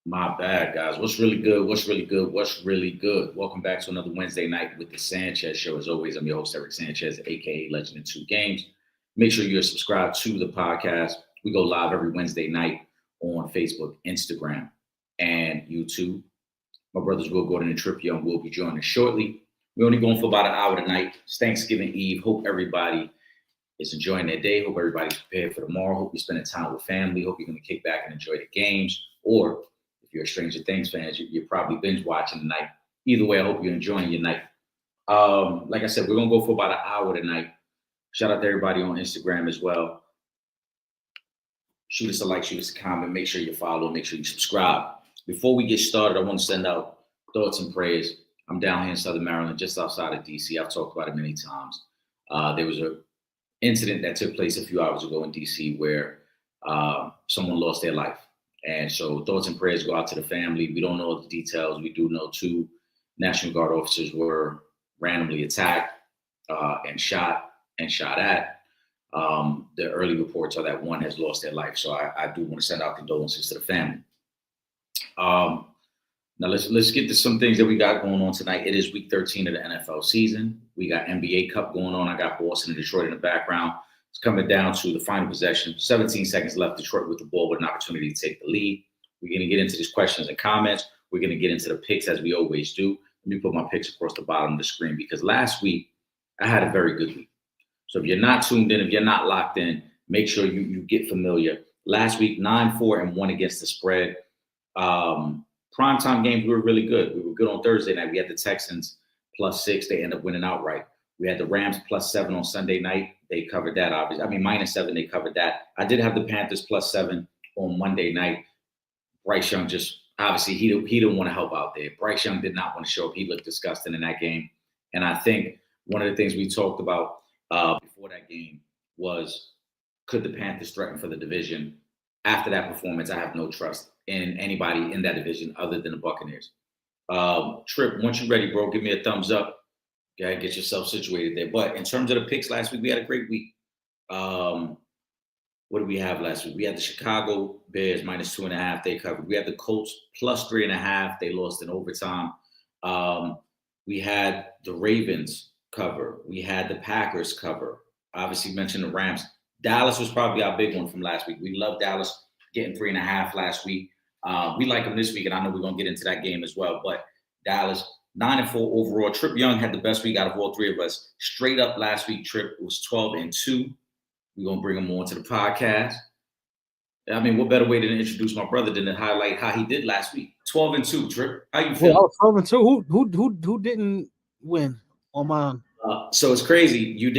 My bad, guys. What's really good? What's really good? What's really good? Welcome back to another Wednesday night with the Sanchez Show. As always, I'm your host, Eric Sanchez, aka Legend in Two Games. Make sure you're subscribed to the podcast. We go live every Wednesday night on Facebook, Instagram, and YouTube. My brothers Will Gordon and Trip Young will be joining us shortly. We're only going for about an hour tonight. It's Thanksgiving Eve. Hope everybody is enjoying their day. Hope everybody's prepared for tomorrow. Hope you're spending time with family. Hope you're going to kick back and enjoy the games. Or if you're a Stranger Things fan, you're probably binge watching tonight. Either way, I hope you're enjoying your night. Like I said, we're going to go for about an hour tonight. Shout out to everybody on Instagram as well. Shoot us a like, shoot us a comment. Make sure you follow. Make sure you subscribe. Before we get started, I want to send out thoughts and prayers. I'm down here in Southern Maryland, just outside of D.C. I've talked about it many times. There was an incident that took place a few hours ago in D.C. where someone lost their life. And so thoughts and prayers go out to the family. We don't know the details. We do know 2 National Guard officers were randomly attacked and shot at. The early reports are that one has lost their life. So I do want to send out condolences to the family. Now let's get to some things that we got going on tonight. It is week 13 of the NFL season. We got NBA Cup going on. I got Boston and Detroit in the background. It's coming down to the final possession. 17 seconds left. Detroit with the ball with an opportunity to take the lead. We're going to get into these questions and comments. We're going to get into the picks as we always do. Let me put my picks across the bottom of the screen because last week I had a very good week. So if you're not tuned in, if you're not locked in, make sure you get familiar. Last week, 9-4-1 against the spread. Primetime games, we were really good. We were good on Thursday night. We had the Texans +6. They ended up winning outright. We had the Rams +7 on Sunday night. They covered that, obviously. I mean, -7, they covered that. I did have the Panthers +7 on Monday night. Bryce Young just, obviously, he didn't want to help out there. Bryce Young did not want to show up. He looked disgusting in that game. And I think one of the things we talked about before that game was, could the Panthers threaten for the division? After that performance, I have no trust in anybody in that division other than the Buccaneers. Trip, once you're ready, bro, give me a thumbs up. Okay, get yourself situated there. But in terms of the picks last week, we had a great week. What did we have last week? We had the Chicago Bears -2.5. They covered. We had the Colts +3.5. They lost in overtime. We had the Ravens cover. We had the Packers cover. Obviously mentioned the Rams. Dallas was probably our big one from last week. We love Dallas getting 3.5 last week. We like them this week, and I know we're going to get into that game as well. But Dallas, 9-4 overall. Trip Young had the best week out of all 3 of us. Straight up last week, Trip was 12-2. We're going to bring him on to the podcast. I mean, what better way to introduce my brother than to highlight how he did last week? 12-2, Trip. How you feeling? Well, 12-2. Who didn't win on mine? So it's crazy. You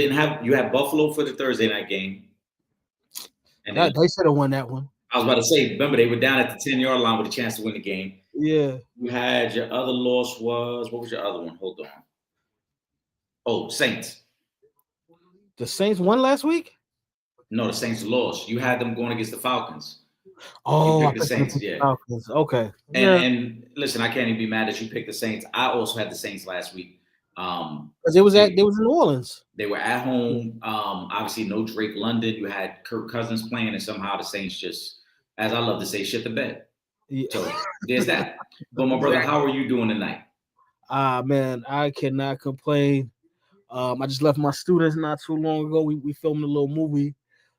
had Buffalo for the Thursday night game. And they should have won that one. I was about to say, remember, they were down at the 10-yard line with a chance to win the game. Yeah. You had your other loss what was your other one? Hold on. Oh, Saints. The Saints won last week? No, the Saints lost. You had them going against the Falcons. Oh, the Saints, yeah. Falcons. Okay. And listen, I can't even be mad that you picked the Saints. I also had the Saints last week. Because they was in New Orleans. They were at home. Obviously, no Drake London. You had Kirk Cousins playing, and somehow the Saints just, as I love to say, shit the bed. Yeah. So there's that. But my brother, how are you doing tonight? Man, I cannot complain. I just left my students not too long ago. We filmed a little movie,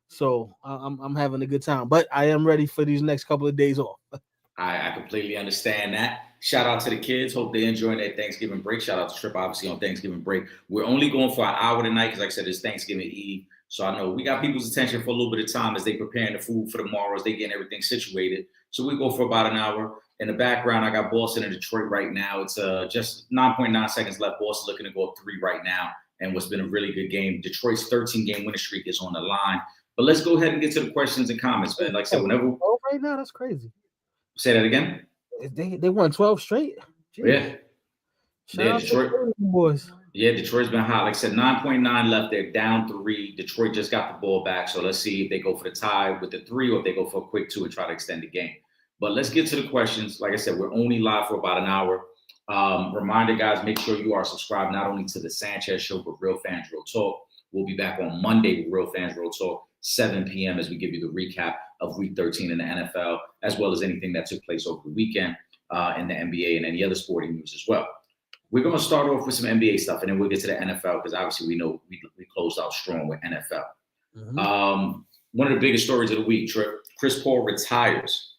so I'm having a good time. But I am ready for these next couple of days off. I completely understand that. Shout out to the kids. Hope they're enjoying their Thanksgiving break. Shout out to Trip, obviously, on Thanksgiving break. We're only going for an hour tonight because, like I said, it's Thanksgiving Eve. So I know we got people's attention for a little bit of time as they preparing the food for tomorrow, as they getting everything situated. So we go for about an hour. In the background, I got Boston and Detroit right now. It's just 9.9 seconds left. Boston looking to go up 3 right now. And what's been a really good game. Detroit's 13-game winning streak is on the line. But let's go ahead and get to the questions and comments, man. Like I said, whenever. Oh, right now, that's crazy. Say that again. They won 12 straight. Jeez. Yeah, Detroit boys. Yeah, Detroit's been hot. Like I said, 9.9 left. They're down 3. Detroit just got the ball back. So let's see if they go for the tie with the 3 or if they go for a quick 2 and try to extend the game. But let's get to the questions. Like I said, we're only live for about an hour. Reminder, guys, make sure you are subscribed not only to the Sanchez Show, but Real Fans Real Talk. We'll be back on Monday with Real Fans Real Talk. 7 p.m. as we give you the recap of Week 13 in the NFL, as well as anything that took place over the weekend in the NBA and any other sporting news as well. We're going to start off with some NBA stuff, and then we'll get to the NFL because obviously we know we closed out strong with NFL. Mm-hmm. One of the biggest stories of the week, Chris Paul retires.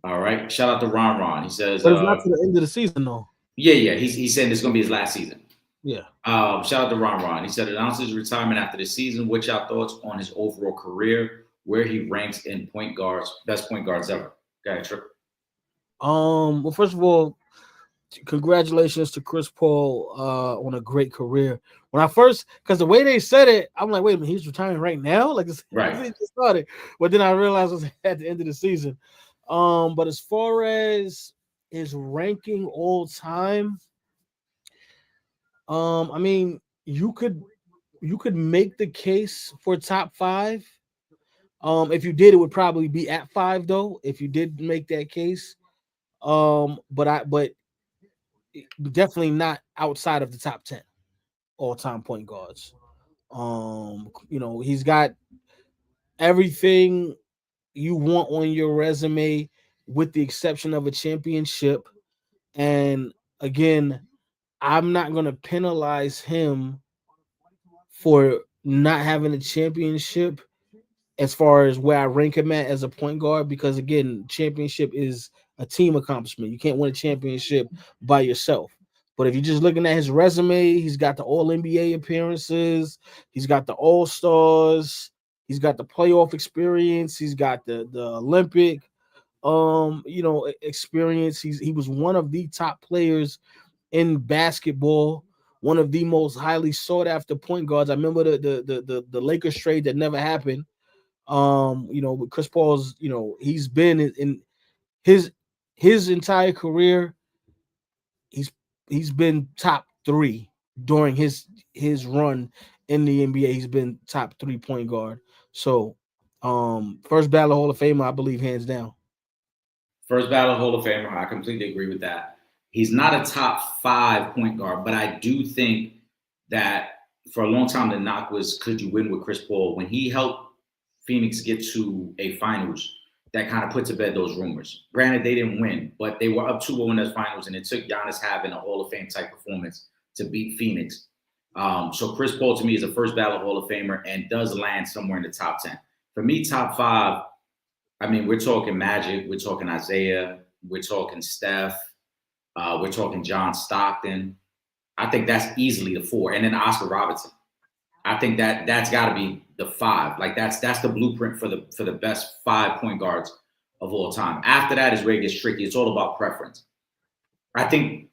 All right. Shout out to Ron. He says, but it's not to the end of the season, though. Yeah. He's saying it's going to be his last season. Yeah. Shout out to Ron. He said, announces his retirement after the season. What's your thoughts on his overall career, where he ranks in point guards, best point guards ever? Go ahead, Trip. Well, first of all, congratulations to Chris Paul on a great career. When I first, because the way they said it, I'm like, wait a minute, he's retiring right now? Like, right. He just started. But then I realized it was at the end of the season. But as far as his ranking all time, I mean, you could make the case for top 5. If you did, it would probably be at 5, though, if you did make that case. But definitely not outside of the top 10 all-time point guards. He's got everything you want on your resume with the exception of a championship. And again, I'm not going to penalize him for not having a championship as far as where I rank him at as a point guard, because again, championship is a team accomplishment. You can't win a championship by yourself. But if you're just looking at his resume, he's got the All-NBA appearances, he's got the All-Stars, he's got the playoff experience, he's got the Olympic experience. He was one of the top players in basketball, one of the most highly sought after point guards. I remember the Lakers trade that never happened. With Chris Paul's, he's been in his entire career, he's been top 3 during his run in the NBA. He's been top 3 point guard. So, first ballot Hall of Famer, I believe, hands down. First ballot Hall of Famer. I completely agree with that. He's not a top 5 point guard, but I do think that for a long time the knock was, could you win with Chris Paul? When he helped Phoenix get to a finals, that kind of put to bed those rumors. Granted, they didn't win, but they were up 2-0 in those finals, and it took Giannis having a Hall of Fame type performance to beat Phoenix. So Chris Paul, to me, is a first ballot Hall of Famer and does land somewhere in the top 10. For me, top 5, I mean, we're talking Magic, we're talking Isaiah, we're talking Steph, we're talking John Stockton. I think that's easily the 4, and then Oscar Robertson. I think that's got to be the 5. Like that's the blueprint for the best 5 point guards of all time. After that is where it gets tricky. It's all about preference. I think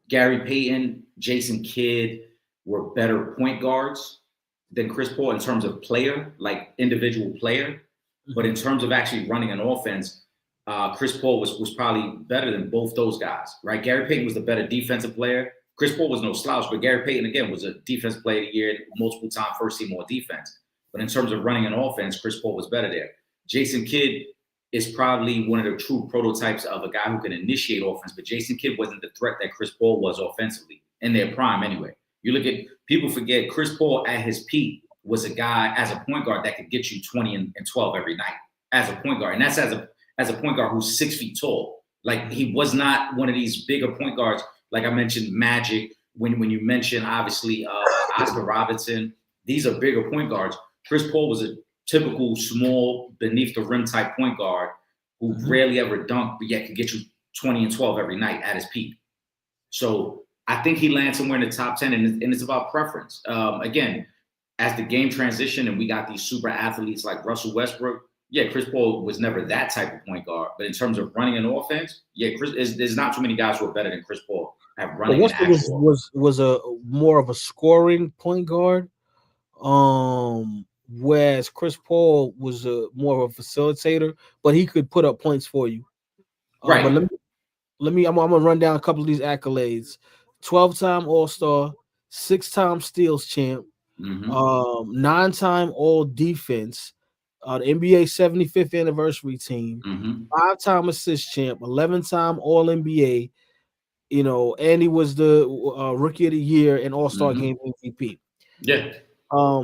Gary Payton, Jason Kidd were better point guards than Chris Paul in terms of player, like individual player. But in terms of actually running an offense, Chris Paul was probably better than both those guys, right? Gary Payton was the better defensive player. Chris Paul was no slouch, but Gary Payton, again, was a defensive player of the year, multiple time first team all defense. But in terms of running an offense, Chris Paul was better there. Jason Kidd is probably one of the true prototypes of a guy who can initiate offense, but Jason Kidd wasn't the threat that Chris Paul was offensively in their prime anyway. You look at, people forget Chris Paul at his peak was a guy as a point guard that could get you 20 and 12 every night as a point guard. And that's as a point guard who's 6 feet tall. Like, he was not one of these bigger point guards. Like I mentioned, Magic, when you mention, obviously, Oscar Robertson, these are bigger point guards. Chris Paul was a typical small, beneath the rim type point guard who rarely ever dunked, but yet could get you 20 and 12 every night at his peak. So I think he lands somewhere in the top 10, and it's about preference. Again, as the game transitioned and we got these super athletes like Russell Westbrook, yeah, Chris Paul was never that type of point guard. But in terms of running an offense, yeah, there's not too many guys who are better than Chris Paul at running an actual. was a more of a scoring point guard, whereas Chris Paul was more of a facilitator, but he could put up points for you. Right. But I'm gonna run down a couple of these accolades: 12-time All-Star, 6-time Steals champ, 9-time All Defense. The NBA 75th anniversary team, 5-time assist champ, 11-time All NBA, and he was the Rookie of the Year and All-Star Game MVP. Yeah.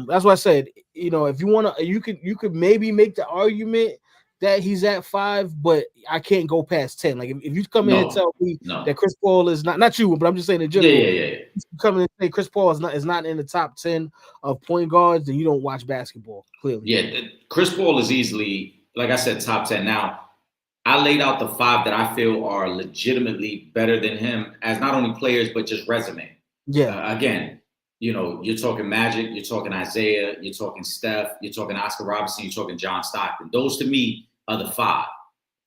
That's why I said, if you want to, you could maybe make the argument that he's at 5, but I can't go past 10. Like if you come in and tell me that Chris Paul is not you, but I'm just saying in general, yeah. Come in and say Chris Paul is not in the top 10 of point guards, then you don't watch basketball. Clearly, yeah. Chris Paul is easily, like I said, top 10. Now, I laid out the 5 that I feel are legitimately better than him as not only players but just resume. Yeah. Again, you're talking Magic, you're talking Isaiah, you're talking Steph, you're talking Oscar Robertson, you're talking John Stockton. Those to me are the 5.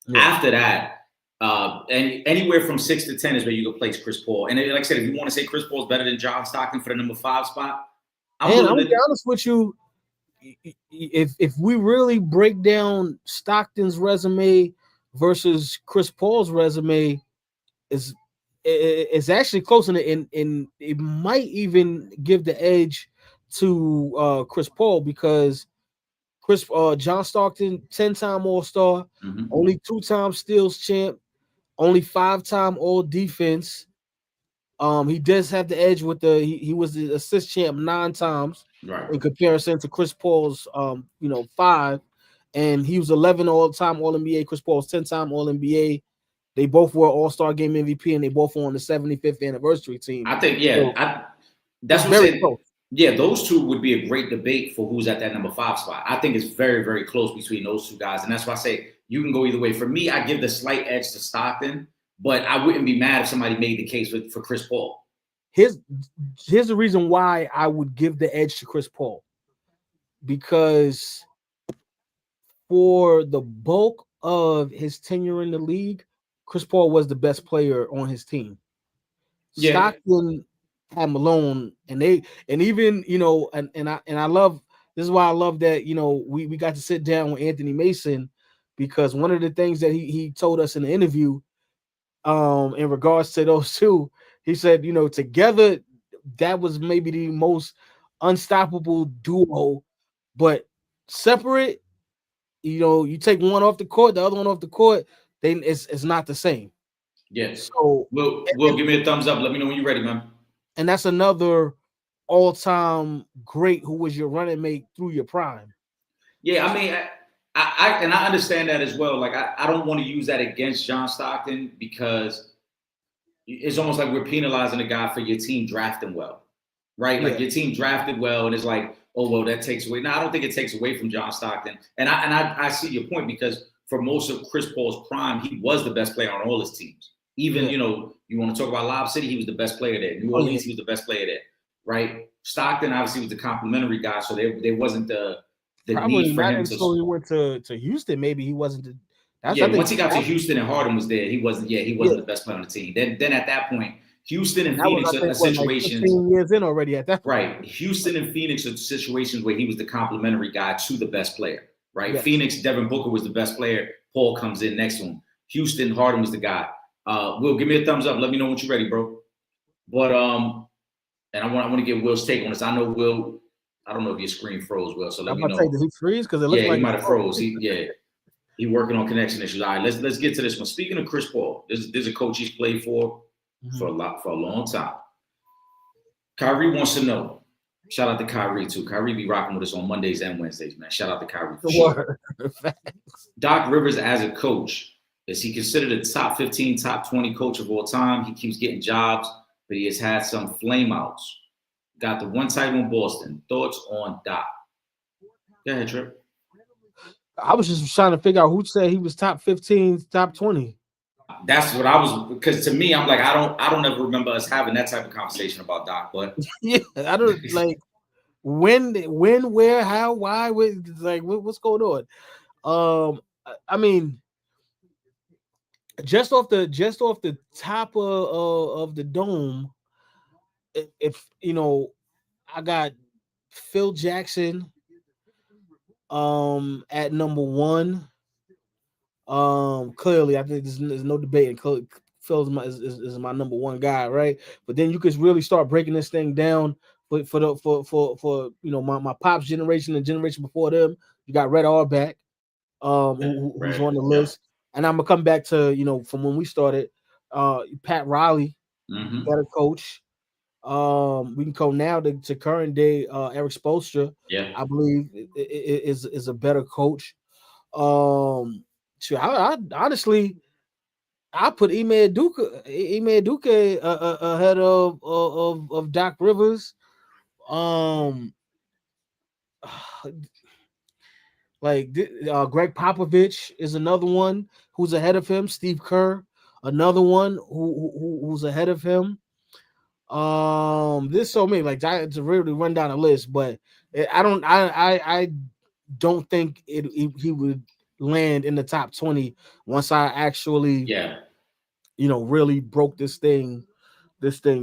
Yeah. After that, and anywhere from 6 to 10 is where you can place Chris Paul. And like I said, if you want to say Chris Paul is better than John Stockton for the number 5 spot, I'm gonna be honest with you. If we really break down Stockton's resume versus Chris Paul's resume, it's actually close, and it might even give the edge to Chris Paul, because John Stockton, 10-time All-Star, only 2-time steals champ, only 5-time All Defense. He does have the edge with he was the assist champ 9 times, right, in comparison to Chris Paul's 5, and he was 11 all-time All-NBA. Chris Paul's 10-time All-NBA. They both were All-Star Game MVP, and they both were on the 75th anniversary team. I think, so, that's what I'm saying. Yeah, those two would be a great debate for who's at that number 5 spot. I think it's very, very close between those two guys, and that's why I say you can go either way. For me, I give the slight edge to Stockton, but I wouldn't be mad if somebody made the case for Chris Paul. Here's the reason why I would give the edge to Chris Paul, because for the bulk of his tenure in the league, Chris Paul was the best player on his team. Yeah. Stockton had Malone, and even I love, this is why I love that we got to sit down with Anthony Mason, because one of the things that he told us in the interview in regards to those two, he said, together that was maybe the most unstoppable duo, but separate, you take one off the court, the other one off the court, then it's not the same. Yes. So Will give me a thumbs up. Let me know when you're ready, man. And that's another all-time great who was your running mate through your prime. Yeah, I mean, I understand that as well. Like, I don't want to use that against John Stockton, because it's almost like we're penalizing a guy for your team drafting well, right? Like, your team drafted well, and it's like, oh, well, that takes away. No, I don't think it takes away from John Stockton. And I see your point, because for most of Chris Paul's prime, he was the best player on all his teams. Even, you want to talk about Lob City, he was the best player there. New Orleans, he was the best player there, right? Stockton obviously was the complimentary guy, so there wasn't the probably need for him to. Until he went to Houston, maybe he wasn't the. Once he got to Houston and Harden was there, he wasn't the best player on the team. Then at that point, Houston and Phoenix are situations. 15 years in already at that point. Right. Houston and Phoenix are situations where he was the complimentary guy to the best player. Right. Yes. Phoenix, Devin Booker was the best player. Paul comes in next to him. Houston, Harden was the guy. Will, give me a thumbs up. Let me know when you're ready, bro. But and I want to get Will's take on this. I know Will. I don't know if your screen froze, Will. So let me know. Did he freeze? Because it looks like he might have froze. He working on connection issues. All right, let's get to this one. Speaking of Chris Paul, there's a coach he's played for a long time. Kyrie wants to know. Shout out to Kyrie too. Kyrie be rocking with us on Mondays and Wednesdays, man. Shout out to Kyrie. Sure. Doc Rivers as a coach, is he considered a top 15, top 20 coach of all time? He keeps getting jobs, but he has had some flameouts. Got the one title in Boston. Thoughts on Doc? Go ahead, Trip. I was just trying to figure out who said he was top 15, top 20. That's what I was, because to me, I'm like, I don't ever remember us having that type of conversation about Doc. But yeah, I don't like when, where, how, why, what's going on? I mean, just off the top of the dome, if I got Phil Jackson at number 1. Clearly, I think there's no debate. Phil is my number 1 guy, right? But then you could really start breaking this thing down. But for my pops generation and generation before them, you got Red Auerbach, who's on the list. And I'm gonna come back to from when we started. Pat Riley, got a coach. We can go now to current day. Eric Spoelstra, Yeah. I believe, is a better coach. Shoot, I honestly, I put Ime Duke ahead of Doc Rivers. Um, Greg Popovich is another one who's ahead of him. Steve Kerr, another one who's ahead of him. There's so many, like, to really run down a list, but I don't think he would land in the top 20 once I actually Yeah. really broke this thing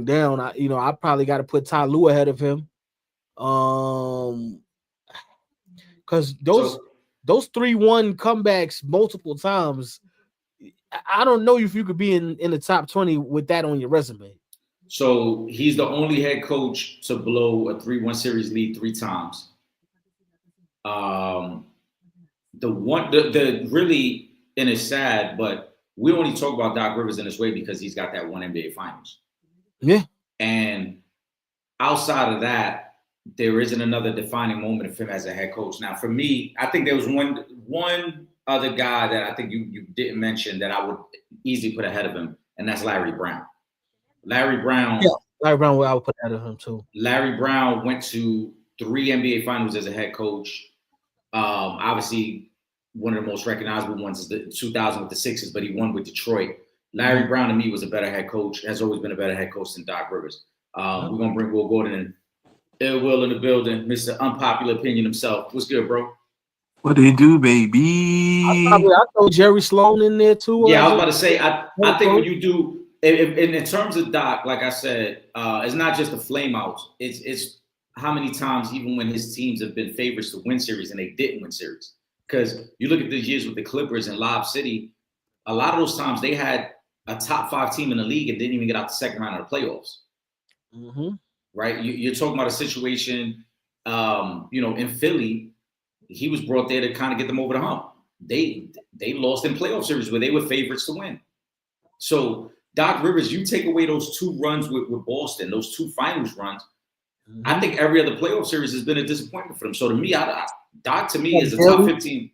down. I probably got to put Ty Lue ahead of him. Because those So 3-1 comebacks multiple times, I don't know if you could be in the top 20 with that on your resume. so he's the only head coach to blow a 3-1 series lead 3 times. Um, the really, and it's sad, but we only talk about Doc Rivers in this way because he's got that one NBA Finals. Yeah. And outside of that, there isn't another defining moment of him as a head coach. Now, for me, I think there was one other guy that I think you didn't mention that I would easily put ahead of him, and that's Larry Brown. Larry Brown. Yeah, Larry Brown, I would put ahead of him too. Larry Brown went to 3 NBA Finals as a head coach. Obviously, one of the most recognizable ones is the 2000 with the Sixers, but he won with Detroit. Larry Brown, to me, was a better head coach, has always been a better head coach than Doc Rivers. We're going to bring Will Gordon in. Will in the building, Mr. Unpopular Opinion himself. What's good, bro? What do you do, baby? I throw Jerry Sloan in there too. Yeah, I was about to say, I think when you do, in terms of Doc, like I said, it's not just the flame outs. It's how many times, even when his teams have been favorites to win series and they didn't win series. Because you look at the years with the Clippers and Lob City, a lot of those times they had a top 5 team in the league and didn't even get out the second round of the playoffs. Mm-hmm. Right? You're talking about a situation, in Philly. He was brought there to kind of get them over the hump. They lost in playoff series where they were favorites to win. So Doc Rivers, you take away those 2 runs with Boston, those 2 finals runs. Mm-hmm. I think every other playoff series has been a disappointment for them. So to me, Doc to me is a top 15.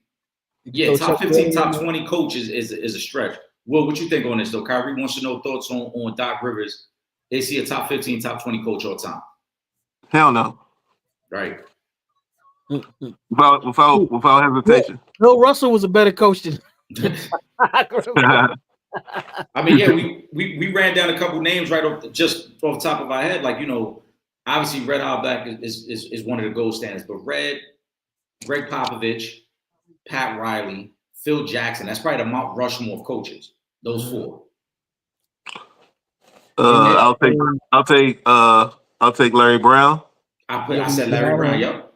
Yeah, top 15, top 20 coach is a stretch. Well, what you think on this though? Kyrie wants to know thoughts on Doc Rivers. Is he a top 15, top 20 coach all time? Hell no. Right. Without hesitation. Bill Russell was a better coach than. I mean, yeah, we ran down a couple names right off the top of our head. Like, obviously Red Auerbach is one of the gold standards, but Greg Popovich, Pat Riley, Phil Jackson. That's probably the Mount Rushmore of coaches. Those 4. I'll take Larry Brown. I said Larry Brown. Yep.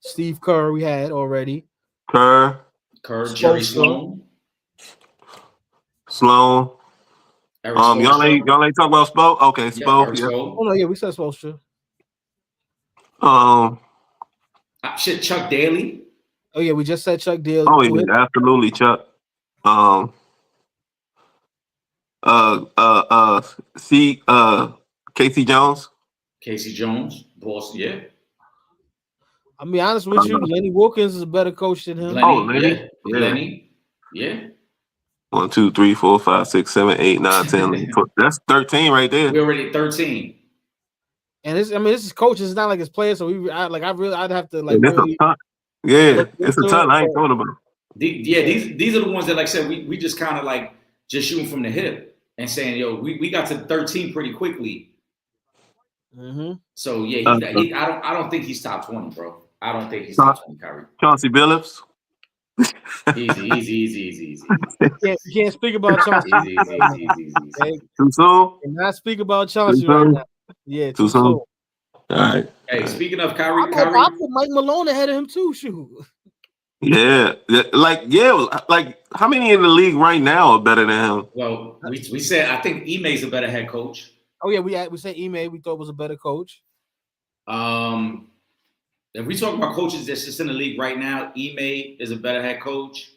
Steve Kerr we had already. Kerr, Jerry Sloan. Y'all ain't talk about Spo? Okay, Spo. Yeah. Oh no, yeah, we said Spoelstra. Shit, Chuck Daly. Oh yeah, we just said Chuck Daly. Oh yeah, absolutely, Chuck. Casey Jones. Casey Jones, Boston, yeah. I'll be honest with you, Lenny Wilkins is a better coach than him. Lenny. Lenny. Yeah. 1, 2, 3, 4, 5, 6, 7, 8, 9, 10. That's 13 right there. We're already at 13. And this is coaches. It's not like it's players. So I'd have to like. It's a ton. I ain't thought about. These are the ones that, like I said, we just kind of like just shooting from the hip and saying, yo, we got to 13 pretty quickly. Mm-hmm. So yeah, I don't think he's top 20, bro. I don't think he's top 20, Kyrie. Chauncey Billups. Easy. You can't speak about Chauncey. Easy. Too soon? Cannot speak about Chauncey right now. Yeah, too soon. All right. Hey, speaking of Kyrie, I put Mike Malone ahead of him too. Shoot. Yeah, like how many in the league right now are better than him? Well, we said I think Ime's a better head coach. Oh yeah, we said Ime. We thought was a better coach. If we talk about coaches that's just in the league right now, Ime is a better head coach.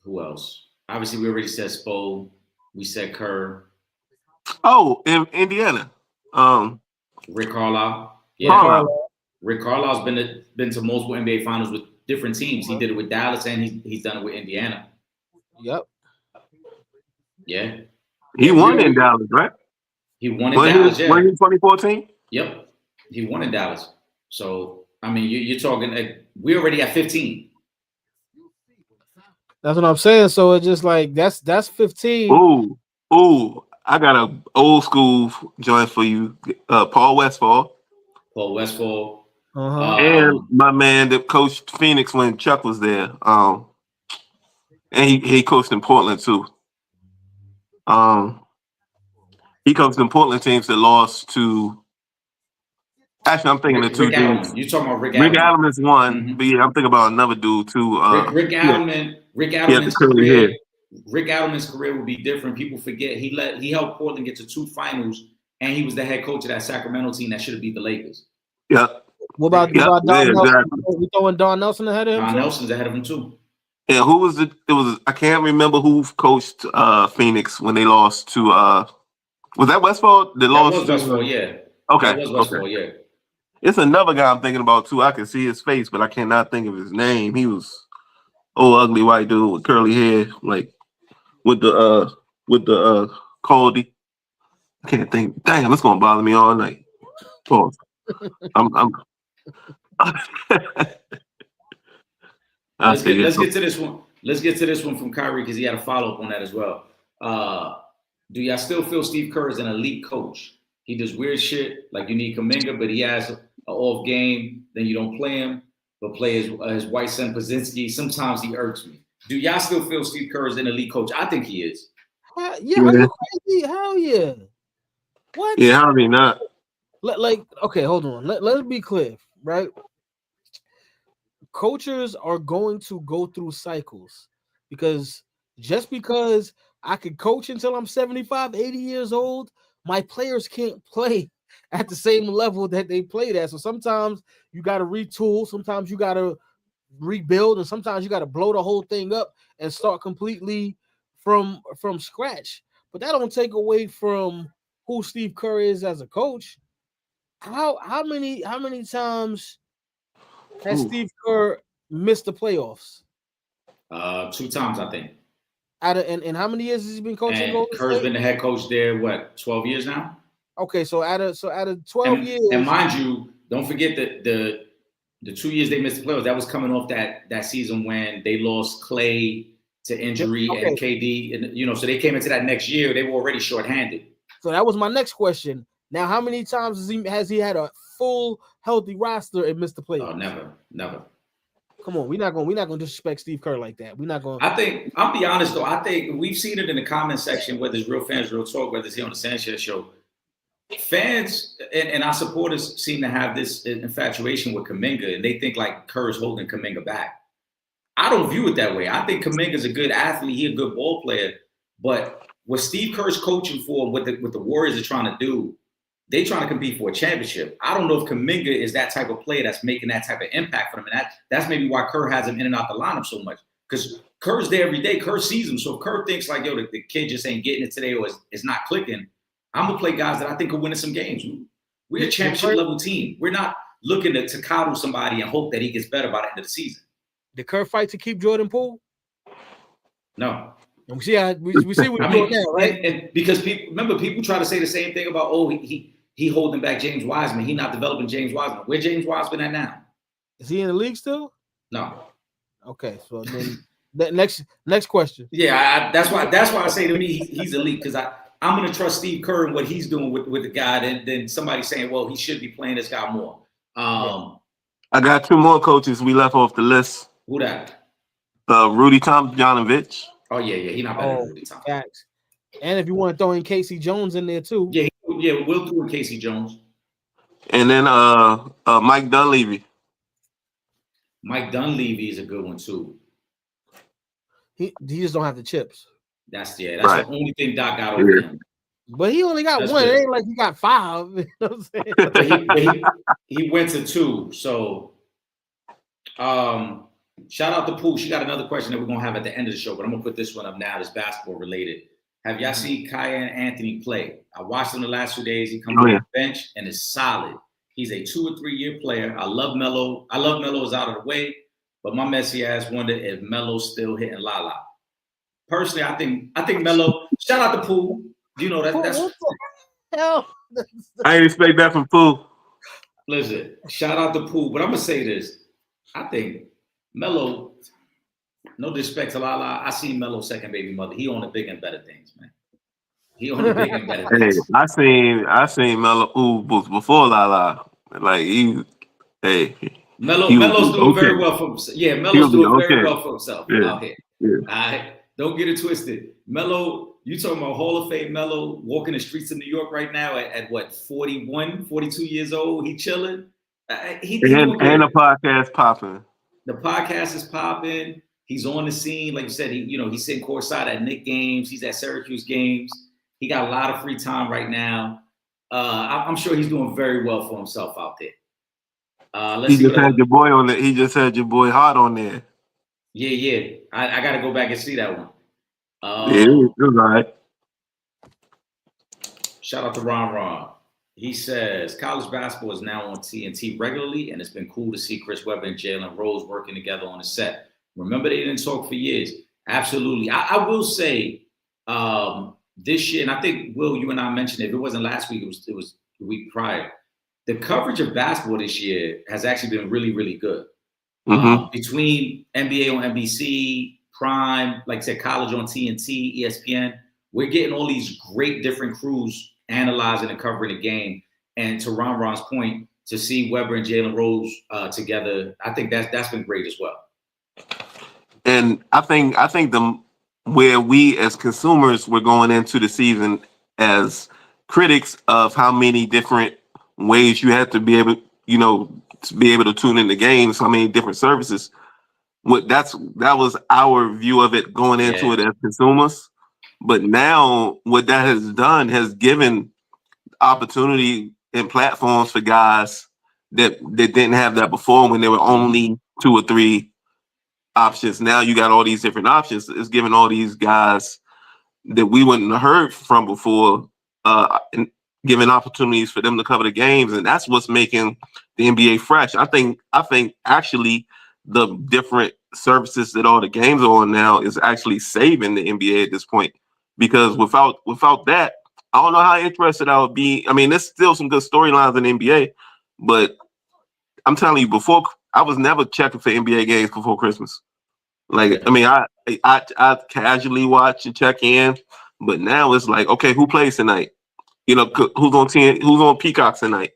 Who else? Obviously, we already said Spo. We said Kerr. Oh, in Indiana. Rick Carlisle. Yeah, Carlisle. Rick Carlisle's been to multiple NBA finals with different teams. He did it with Dallas and he's done it with Indiana. Yep. Yeah. He won in Dallas, right? He won in Dallas, yeah. Won in 2014? Yep. He won in Dallas. So, I mean, you're talking, we're already at 15. That's what I'm saying. So it's just like, that's 15. Ooh. I got a old school joint for you. Paul Westphal. And my man that coached Phoenix when Chuck was there. And he coached in Portland too. He coached in Portland teams that lost to. Actually, I'm thinking of two dudes. You're talking about Rick Rick Adelman. Adelman is one, but yeah, I'm thinking about another dude too. Rick Adelman's career would be different. People forget he helped Portland get to 2 finals, and he was the head coach of that Sacramento team that should have beat the Lakers. Yeah. What about Don Nelson? Exactly. We throwing Don Nelson ahead of him? Don Nelson's ahead of him too. Yeah, who was it? It was I can't remember who coached Phoenix when they lost to was that Westphal? That was Westphal, yeah. Okay. That was Westphal, yeah. It's another guy I'm thinking about too. I can see his face, but I cannot think of his name. He was old ugly white dude with curly hair, like with the Caldy. I can't think. Damn, it's gonna bother me all night. Pause. I'm Let's get to this one. Let's get to this one from Kyrie because he had a follow-up on that as well. Do y'all still feel Steve Kerr is an elite coach? He does weird shit like you need Kuminga, but he has an off game, then you don't play him, but play his white son Pozinski. Sometimes he irks me. Do y'all still feel Steve Kerr is an elite coach? I think he is. Yeah, are you crazy? Hell yeah. What? Yeah, how do you not? Okay, hold on. Let's be clear, right? Coaches are going to go through cycles because just because I could coach until I'm 75, 80 years old, my players can't play at the same level that they played at. So sometimes you got to retool, sometimes you got to rebuild, and sometimes you got to blow the whole thing up and start completely from scratch. But that don't take away from who Steve Kerr is as a coach. How many times has Steve Kerr missed the playoffs? 2 times, I think. And how many years has he been coaching? And Kerr's been the head coach there, 12 years now? Okay, so out of 12 years. And mind you, don't forget that the 2 years they missed the playoffs, that was coming off that season when they lost Clay to injury and KD, and so they came into that next year, they were already shorthanded. So that was my next question. Now, how many times has he had a full healthy roster and missed the playoffs? Oh, never. Come on, we're not gonna disrespect Steve Kerr like that. We're not going. I think I'll be honest though. I think we've seen it in the comment section, whether it's real fans, real talk, whether it's here on the Sanchez show. Fans and our supporters seem to have this infatuation with Kuminga, and they think like Kerr is holding Kuminga back. I don't view it that way. I think Kuminga's a good athlete. He's a good ball player, but what Steve Kerr's coaching for, what the Warriors are trying to do, they're trying to compete for a championship. I don't know if Kuminga is that type of player that's making that type of impact for them. And that's maybe why Kerr has him in and out the lineup so much. Because Kerr's there every day. Kerr sees him. So if Kerr thinks like, yo, the kid just ain't getting it today or it's not clicking, I'm going to play guys that I think will win some games. We're a championship level team. We're not looking to coddle somebody and hope that he gets better by the end of the season. Did Kerr fight to keep Jordan Poole? No. And we see what he's doing now, right? And because people try to say the same thing about, he holding back James Wiseman. He not developing James Wiseman. Where James Wiseman at now? Is he in the league still? No. Okay, so then next question. Yeah, that's why I say to me he's elite because I'm gonna trust Steve Kerr and what he's doing with the guy than somebody saying, well, he should be playing this guy more. I got 2 more coaches we left off the list. Who that? Rudy Tomjanovich. Oh yeah, he not better than Rudy Tomjanovich. Facts. And if you want to throw in Casey Jones in there too. Yeah, we'll throw in Casey Jones. And then Mike Dunleavy. Mike Dunleavy is a good one too. He just don't have the chips. That's right. The only thing Doc got over him. But he only got one. Good. It ain't like he got 5. You know what I'm saying? he went to 2. So shout out to Pooh. She got another question that we're gonna have at the end of the show, but I'm gonna put this one up now. It's basketball related. Have y'all seen Kaya and Anthony play? I watched him the last 2 days. He comes Oh, on yeah. the bench and is solid. He's a 2 or 3 year player. I love Melo. I love Melo is out of the way, but my messy ass wonder if Melo's still hitting Lala. Personally, I think Melo. Shout out to Poole. You know that's. What the hell? I ain't expect that from Pooh. Listen, shout out to Poole, but I'm gonna say this. I think Melo. No disrespect to Lala. I see Melo's second baby mother. He on the big and better things, man. He on the big and better Hey, things. I seen Melo before Lala. Like he Melo's doing okay. very well for himself. Yeah, He Melo's would be doing very okay. well for himself Yeah. out here. Yeah. All right. Don't get it twisted. Melo, you talking about Hall of Fame Melo walking the streets of New York right now at what, 41, 42 years old? He chilling. He doing And the good. podcast popping. The podcast is popping. He's on the scene. Like you said, he's sitting courtside at Knicks games. He's at Syracuse games. He got a lot of free time right now. I'm sure he's doing very well for himself out there. Let's He see just what had your boy on there. He just had your boy Hot on there. Yeah. I got to go back and see that one. Yeah, it was all right. Shout out to Ron. He says college basketball is now on TNT regularly, and it's been cool to see Chris Webber and Jalen Rose working together on the set. Remember, they didn't talk for years. Absolutely. I will say this year, and I think, Will, you and I mentioned it. If it wasn't last week, it was the week prior. The coverage of basketball this year has actually been really, really good. Mm-hmm. Between NBA on NBC, Prime, like I said, college on TNT, ESPN, we're getting all these great different crews analyzing and covering the game. And to Ron's point, to see Webber and Jalen Rose together, I think that's been great as well. And I think where we as consumers were going into the season as critics of how many different ways you have to be able, to be able to tune in the games, how many different services. That was our view of it going into it as consumers. But now what that has done has given opportunity and platforms for guys that didn't have that before when there were only 2 or 3 options. Now you got all these different options. It's giving all these guys that we wouldn't have heard from before, and giving opportunities for them to cover the games, and that's what's making the NBA fresh. I think actually the different services that all the games are on now is actually saving the NBA at this point, because without that, I don't know how interested I would be. I mean, there's still some good storylines in the NBA, but I'm telling you, before I was never checking for NBA games before Christmas. Like, I mean, I casually watch and check in, but now it's like, okay, who plays tonight? Who's on Peacock tonight?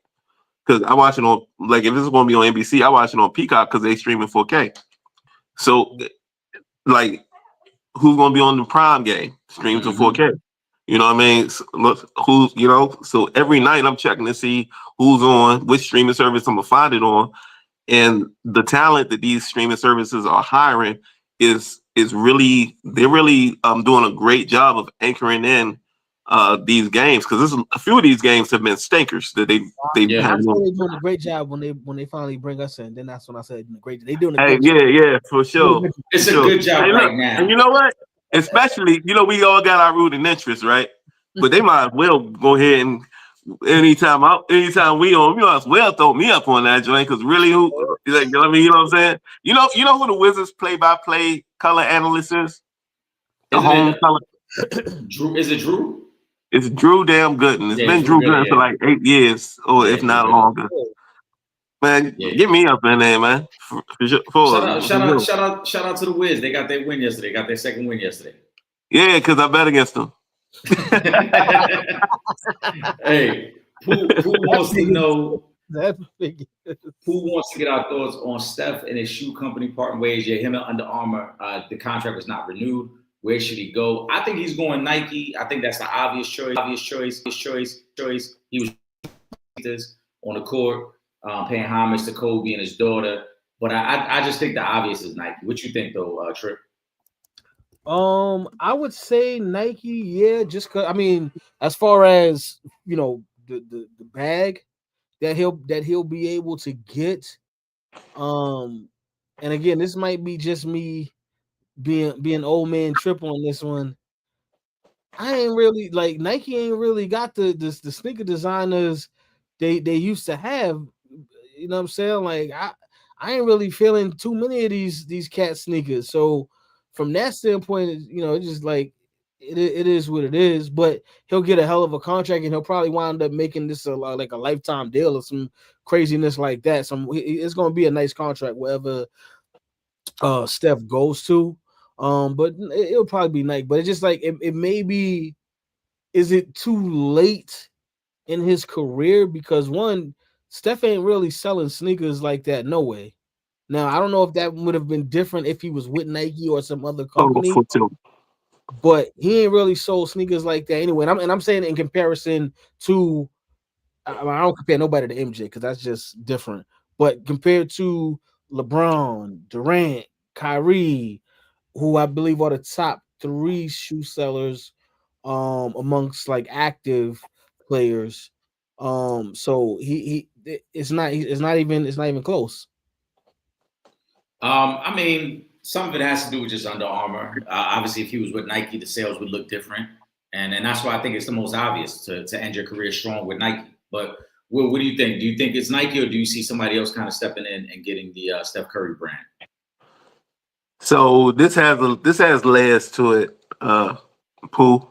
Because I watch it on, like, if this is going to be on NBC, I watch it on Peacock because they stream in 4K. So, like, who's going to be on the Prime game? Streams in 4K. You know what I mean? So, so every night I'm checking to see who's on, which streaming service I'm going to find it on. And the talent that these streaming services are hiring is really, they're really doing a great job of anchoring in these games, because a few of these games have been stinkers that they I'm saying they're doing a great job when they finally bring us in. Then that's when I said great. They doing a great job. Yeah, for sure. It's a good job right now. And you know what? Especially, we all got our rooting interest, right? But they might as well go ahead and anytime we on, you might as well throw me up on that joint, because really, you know what I'm saying? You know who the Wizards play-by-play color analyst is? Color. Drew, is it Drew? It's Drew Damn Gooden. It's been Drew Gooden for like 8 years, or if not longer. Man, get me up in there, man. Shout out to the Wiz. They got their win yesterday. Got their second win yesterday. Yeah, because I bet against them. Hey, who wants to know? Who wants to get our thoughts on Steph and his shoe company parting ways? Yeah, him and Under Armour. The contract was not renewed. Where should he go? I think he's going Nike. I think that's the obvious choice. He was on the court, paying homage to Kobe and his daughter. But I just think the obvious is Nike. What you think, though, Trip? I would say Nike, yeah, just cause, I mean, as far as the bag that he'll be able to get. And again, this might be just me being old man Trip on this one. I ain't really like Nike ain't really got the sneaker designers they used to have. You know what I'm saying? Like I ain't really feeling too many of these cat sneakers. So from that standpoint, you know, it's just like it is what it is. But he'll get a hell of a contract, and he'll probably wind up making this like a lifetime deal or some craziness like that. It's gonna be a nice contract wherever Steph goes to. But it'll probably be Nike. But it's just like it may be. Is it too late in his career? Because one, Steph ain't really selling sneakers like that. No way. Now I don't know if that would have been different if he was with Nike or some other Oh, company, for two. but he ain't really sold sneakers like that anyway. And I'm saying in comparison to, I don't compare nobody to MJ because that's just different. But compared to LeBron, Durant, Kyrie, who I believe are the top 3 shoe sellers amongst like active players. So it's not even close. I mean, some of it has to do with just Under Armour. Obviously, if he was with Nike, the sales would look different, and that's why I think it's the most obvious to end your career strong with Nike. But what do you think? Do you think it's Nike, or do you see somebody else kind of stepping in and getting the Steph Curry brand? So this has layers to it, Pooh.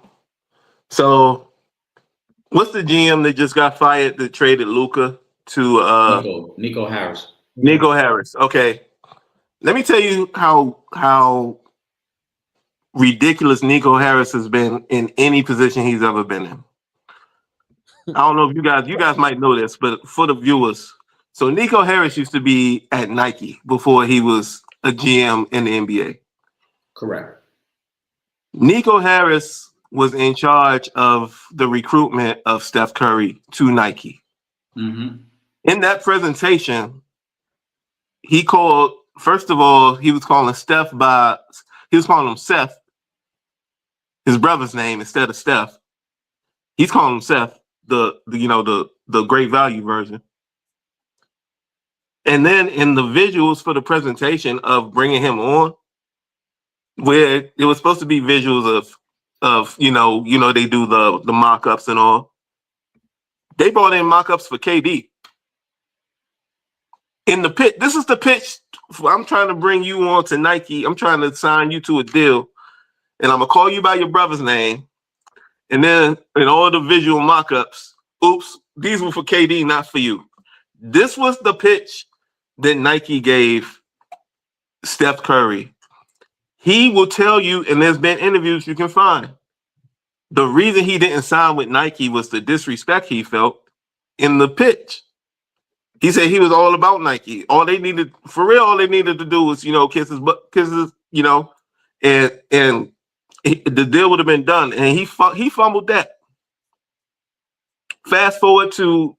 So what's the GM that just got fired that traded Luka to Nico Harris. Nico Harris? Okay. Let me tell you how ridiculous Nico Harris has been in any position he's ever been in. I don't know if you guys might know this, but for the viewers, so Nico Harris used to be at Nike before he was a GM in the NBA. Correct. Nico Harris was in charge of the recruitment of Steph Curry to Nike. Mm-hmm. In that presentation, he called, first of all, he was calling him Seth, his brother's name instead of Steph. He's calling him Seth, the great value version. And then in the visuals for the presentation of bringing him on, where it was supposed to be visuals of they do the mock-ups and all. They brought in mock-ups for KD. In the pitch, this is the pitch. I'm trying to bring you on to Nike. I'm trying to sign you to a deal, and I'm gonna call you by your brother's name. And then in all the visual mock-ups, oops, these were for KD, not for you. This was the pitch that Nike gave Steph Curry. He will tell you, and there's been interviews you can find, the reason he didn't sign with Nike was the disrespect he felt in the pitch. He said he was all about Nike. All they needed to do was, kiss his, and the deal would have been done. And he fumbled that. Fast forward to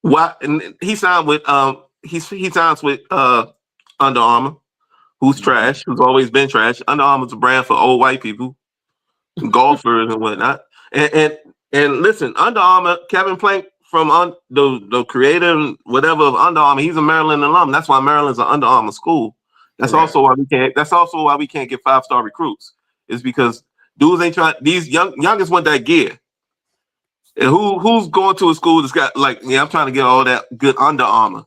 what, and he signed with he signs with Under Armour, who's trash, who's always been trash. Under Armour's a brand for old white people, golfers and whatnot. And listen, Under Armour, Kevin Plank from the creator and whatever of Under Armour, he's a Maryland alum. That's why Maryland's an Under Armour school. That's also why we can't get 5-star recruits. It's because dudes ain't trying. These youngest want that gear. And who's going to a school that's got I'm trying to get all that good Under Armour.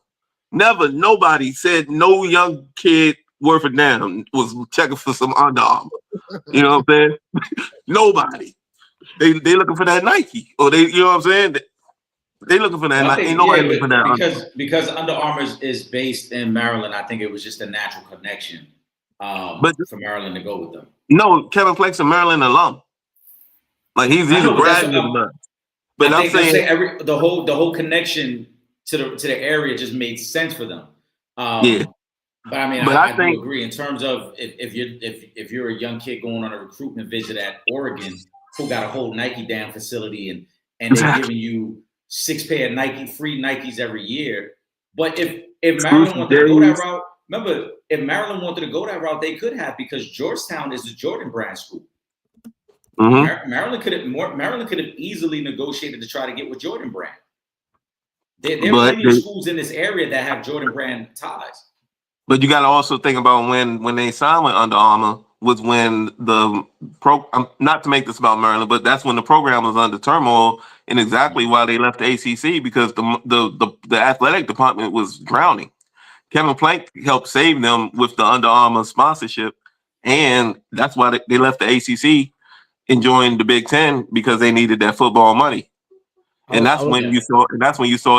Never, nobody said no young kid worth a damn was checking for some Under Armour. You know what I'm saying? Nobody. They looking for that Nike, or they, you know what I'm saying? They looking for that Nike. Ain't nobody looking for that because Under Armour is based in Maryland. I think it was just a natural connection for Maryland to go with them. No, Kevin Plank's a Maryland alum. Like he's a graduate. But I'm saying the whole connection to the area just made sense for them. Yeah. But I mean, I do agree in terms of if you're a young kid going on a recruitment visit at Oregon who got a whole Nike damn facility and they're giving you 6 pair of free Nikes every year. But if Maryland wanted to go that route, remember, if Maryland wanted to go that route, they could have, because Georgetown is a Jordan brand school. Mm-hmm. Maryland could have easily negotiated to try to get with Jordan brand. There are many schools in this area that have Jordan brand ties. But you got to also think about when they signed with Under Armour, was when the not to make this about Maryland, but that's when the program was under turmoil, and exactly why they left the ACC, because the athletic department was drowning. Kevin Plank helped save them with the Under Armour sponsorship, and that's why they left the ACC and joined the Big Ten, because they needed that football money. And that's when you saw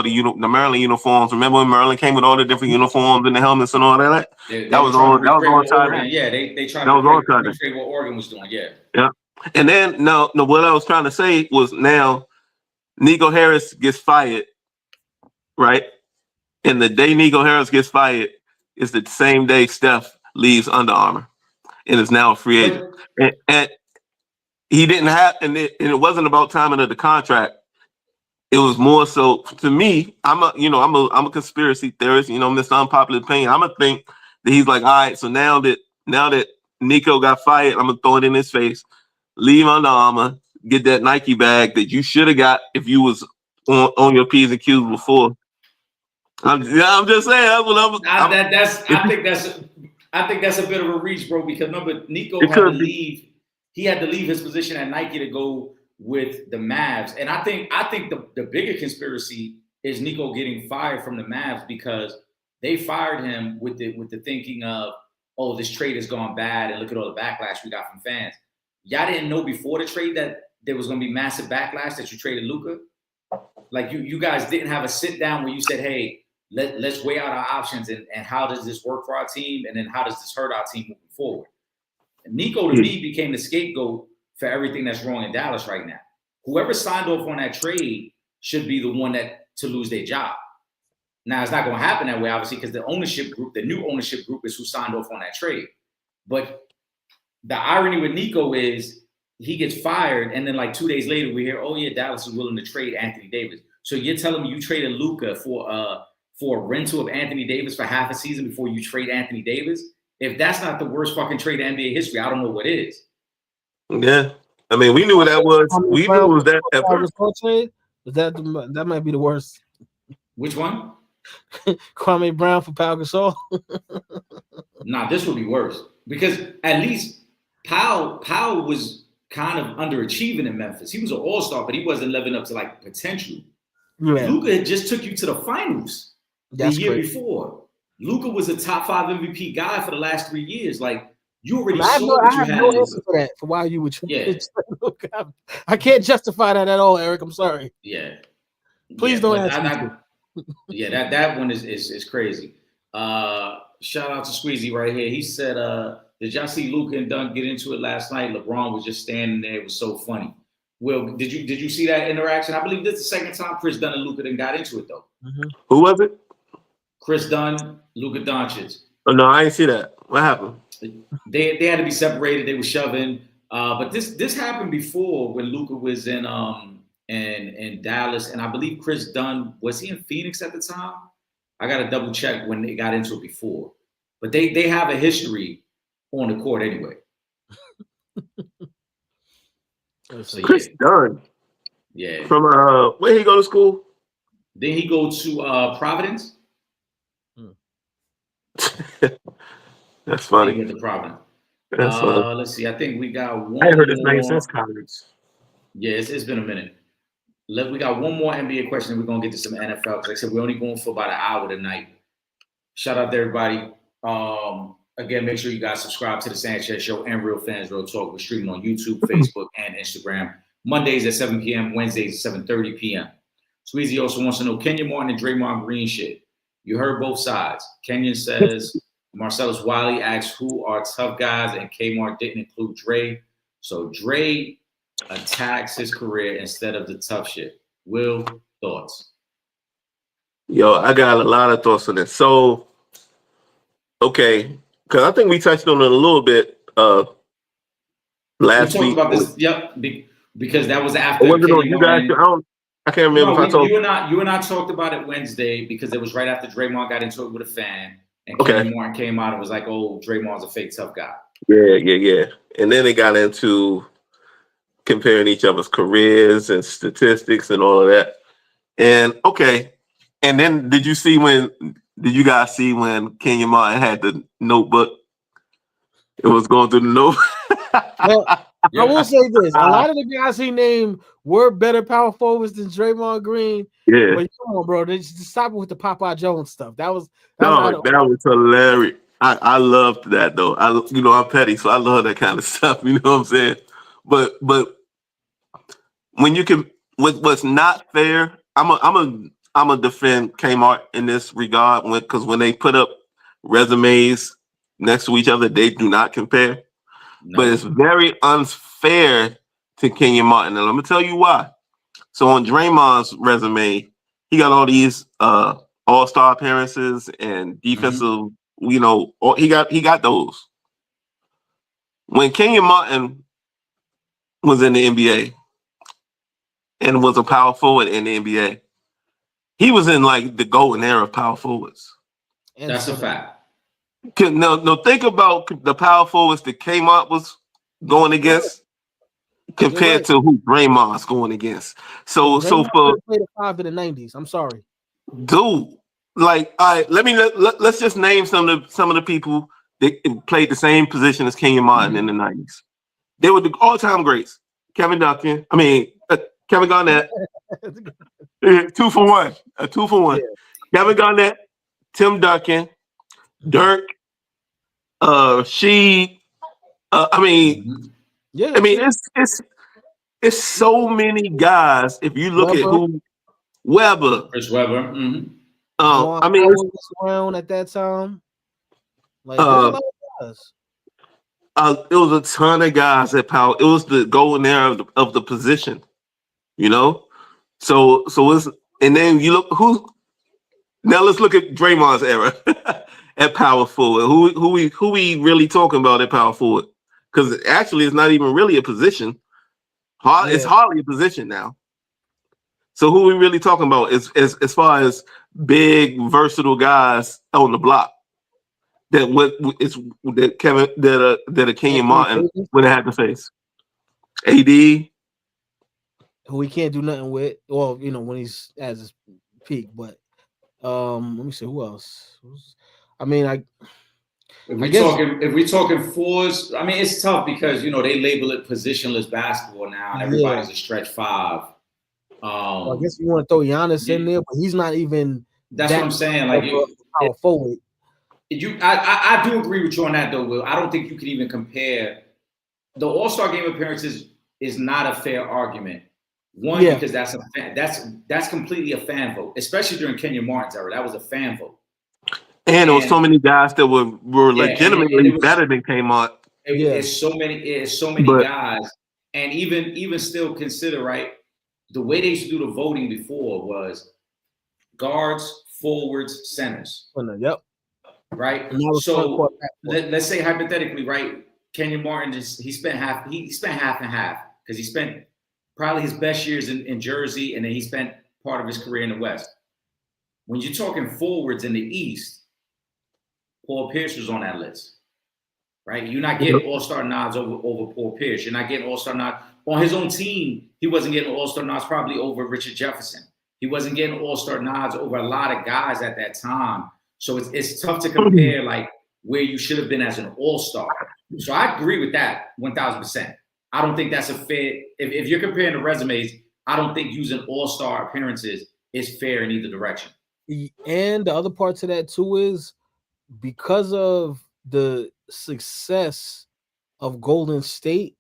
the Maryland uniforms. Remember when Maryland came with all the different uniforms and the helmets and all that? That was all time. Yeah, they tried to recreate what Oregon was doing. Yeah. Yeah. And then no, what I was trying to say was, now Nico Harris gets fired, right? And the day Nico Harris gets fired is the same day Steph leaves Under Armour and is now a free agent. And he didn't have, and it wasn't about timing of the contract. It was more so, to me, I'm a conspiracy theorist, Mr. Unpopular Opinion. I'm gonna think that he's like, all right, so now that Nico got fired, I'm gonna throw it in his face, leave Under Armour, get that Nike bag that you should have got if you was on your P's and Q's before. I'm just saying. I think that's a bit of a reach, bro. Because remember, Nico had to leave. He had to leave his position at Nike to go with the Mavs, and I think the bigger conspiracy is Nico getting fired from the Mavs, because they fired him with the thinking of, oh, this trade has gone bad, and look at all the backlash we got from fans. Y'all didn't know before the trade that there was going to be massive backlash that you traded Luka. Like you guys didn't have a sit down where you said, hey, let's weigh out our options and how does this work for our team, and then how does this hurt our team moving forward. And Nico, to me, became the scapegoat for everything that's wrong in Dallas right now. Whoever signed off on that trade should be the one to lose their job. Now, it's not going to happen that way, obviously, because the new ownership group is who signed off on that trade. But the irony with Nico is he gets fired, and then like 2 days later, we hear, oh yeah, Dallas is willing to trade Anthony Davis. So you're telling me you traded Luka for a rental of Anthony Davis for half a season before you trade Anthony Davis? If that's not the worst fucking trade in NBA history, I don't know what is. Yeah, I mean, we knew what that was. We knew it was that at first. That might be the worst. Which one? Kwame Brown for Pau Gasol. Nah, this would be worse, because at least Powell was kind of underachieving in Memphis. He was an all-star, but he wasn't living up to like potential. Yeah. Luka just took you to the finals the year before. Luka was a top 5 MVP guy for the last 3 years. Like, you already saw what you had. I have no answer for that, for why you would trade Luka. I can't justify that at all, Eric. I'm sorry. Yeah. Please don't answer. Yeah, that one is crazy. Shout out to Squeezy right here. He said, did y'all see Luka and Dunk get into it last night? LeBron was just standing there. It was so funny. Will, did you see that interaction? I believe this is the second time Chris Dunn and Luka then got into it, though. Mm-hmm. Who was it? Chris Dunn, Luka Doncic. Oh, no, I didn't see that. What happened? They had to be separated. They were shoving. But this happened before when Luka was in Dallas, and I believe Chris Dunn, was he in Phoenix at the time? I got to double check when they got into it before. But they have a history on the court anyway. So, Chris Dunn. Yeah. From where he go to school? Then he go to Providence. That's funny. He went to Providence. That's funny. Let's see. I think we got one. I ain't heard his name since college. Yeah, it's been a minute. We got one more NBA question, and we're gonna get to some NFL. Because like I said, we're only going for about an hour tonight. Shout out to everybody. Again, make sure you guys subscribe to the Sanchez Show and Real Fans Real Talk. We're streaming on YouTube, Facebook, and Instagram. Mondays at 7 p.m., Wednesdays at 7:30 p.m. Squeezy also wants to know Kenyon Martin and Draymond Green shit. You heard both sides. Kenyon says Marcellus Wiley asks who are tough guys, and Kmart didn't include Dre. So Dre attacks his career instead of the tough shit. Will, thoughts? Yo, I got a lot of thoughts on this. So, okay, because I think we touched on it a little bit last week. About this, yep, because that was after. I can't remember if I told you and I talked about it Wednesday because it was right after Draymond got into it with a fan, and Kenyon Martin came out and was like, "Oh, Draymond's a fake tough guy." Yeah. And then they got into comparing each other's careers and statistics and all of that. And and then did you guys see when Kenyon Martin had the notebook It was going through the nose. Well, Yeah. I will say this: a lot of the guys he named were better power forwards than Draymond Green. Yeah. But come on, bro, they just stop it with the Popeye Jones stuff. That was No, that was hilarious. I loved that though. I'm petty, so I love that kind of stuff. You know what I'm saying? But when you can, what's not fair, I'm a defend Kmart in this regard because when they put up resumes next to each other, they do not compare. No. But it's very unfair to Kenyon Martin, and I'm gonna tell you why. So on Draymond's resume, he got all these all-star appearances and defensive, he got those. When Kenyon Martin was in the NBA and was a power forward in the NBA, he was in like the golden era of power forwards. That's a fact. No, think about the power forwards that Kmart was going against compared to who Draymond's going against. So for played a 5 in the 90s. I'm sorry. Dude, like, all right, let's just name some of the people that played the same position as Kenyon Martin in the 90s. They were the all-time greats. Kevin Garnett. 2 for 1. A 2 for 1. Yeah. Kevin Garnett, Tim Duncan, Dirk, Sheed. It's so many guys. If you look at who Weber. Chris Webber. Mm-hmm. Was around at that time. Like, a lot of guys. It was a ton of guys at power. It was the golden era of the position, you know. So it's, and then you look who. Now let's look at Draymond's era at power forward. Who we really talking about at power forward? Because actually, it's not even really a position. It's hardly a position now. So who are we really talking about as far as big versatile guys on the block that a Kenyon Martin would have had to face? AD, who we can't do nothing with. Well, when he's at his peak, but let me see who else. If we talking fours, it's tough because they label it positionless basketball now, and everybody's a stretch 5. I guess you want to throw Giannis in there, but he's not even. That's what I'm saying. Like power forward. I do agree with you on that though, Will. I don't think you can even compare the All-Star game appearances. Is not a fair argument. One, because that's completely a fan vote, especially during Kenyon Martin's era. That was a fan vote. And there was so many guys that were legitimately better than Kmart. It's so many guys, and even still consider, right, the way they used to do the voting before was guards, forwards, centers. Yep. Right. So let's say hypothetically, right, Kenyon Martin he spent half and half because he spent probably his best years in Jersey, and then he spent part of his career in the West. When you're talking forwards in the East, Paul Pierce was on that list, right? You're not getting all-star nods over Paul Pierce. You're not getting all-star nods on his own team. He wasn't getting all-star nods probably over Richard Jefferson. He wasn't getting all-star nods over a lot of guys at that time. So it's tough to compare like where you should have been as an all-star. So I agree with that 1,000%. I don't think that's a fair. If you're comparing the resumes, I don't think using all-star appearances is fair in either direction. And the other part to that too is because of the success of Golden State,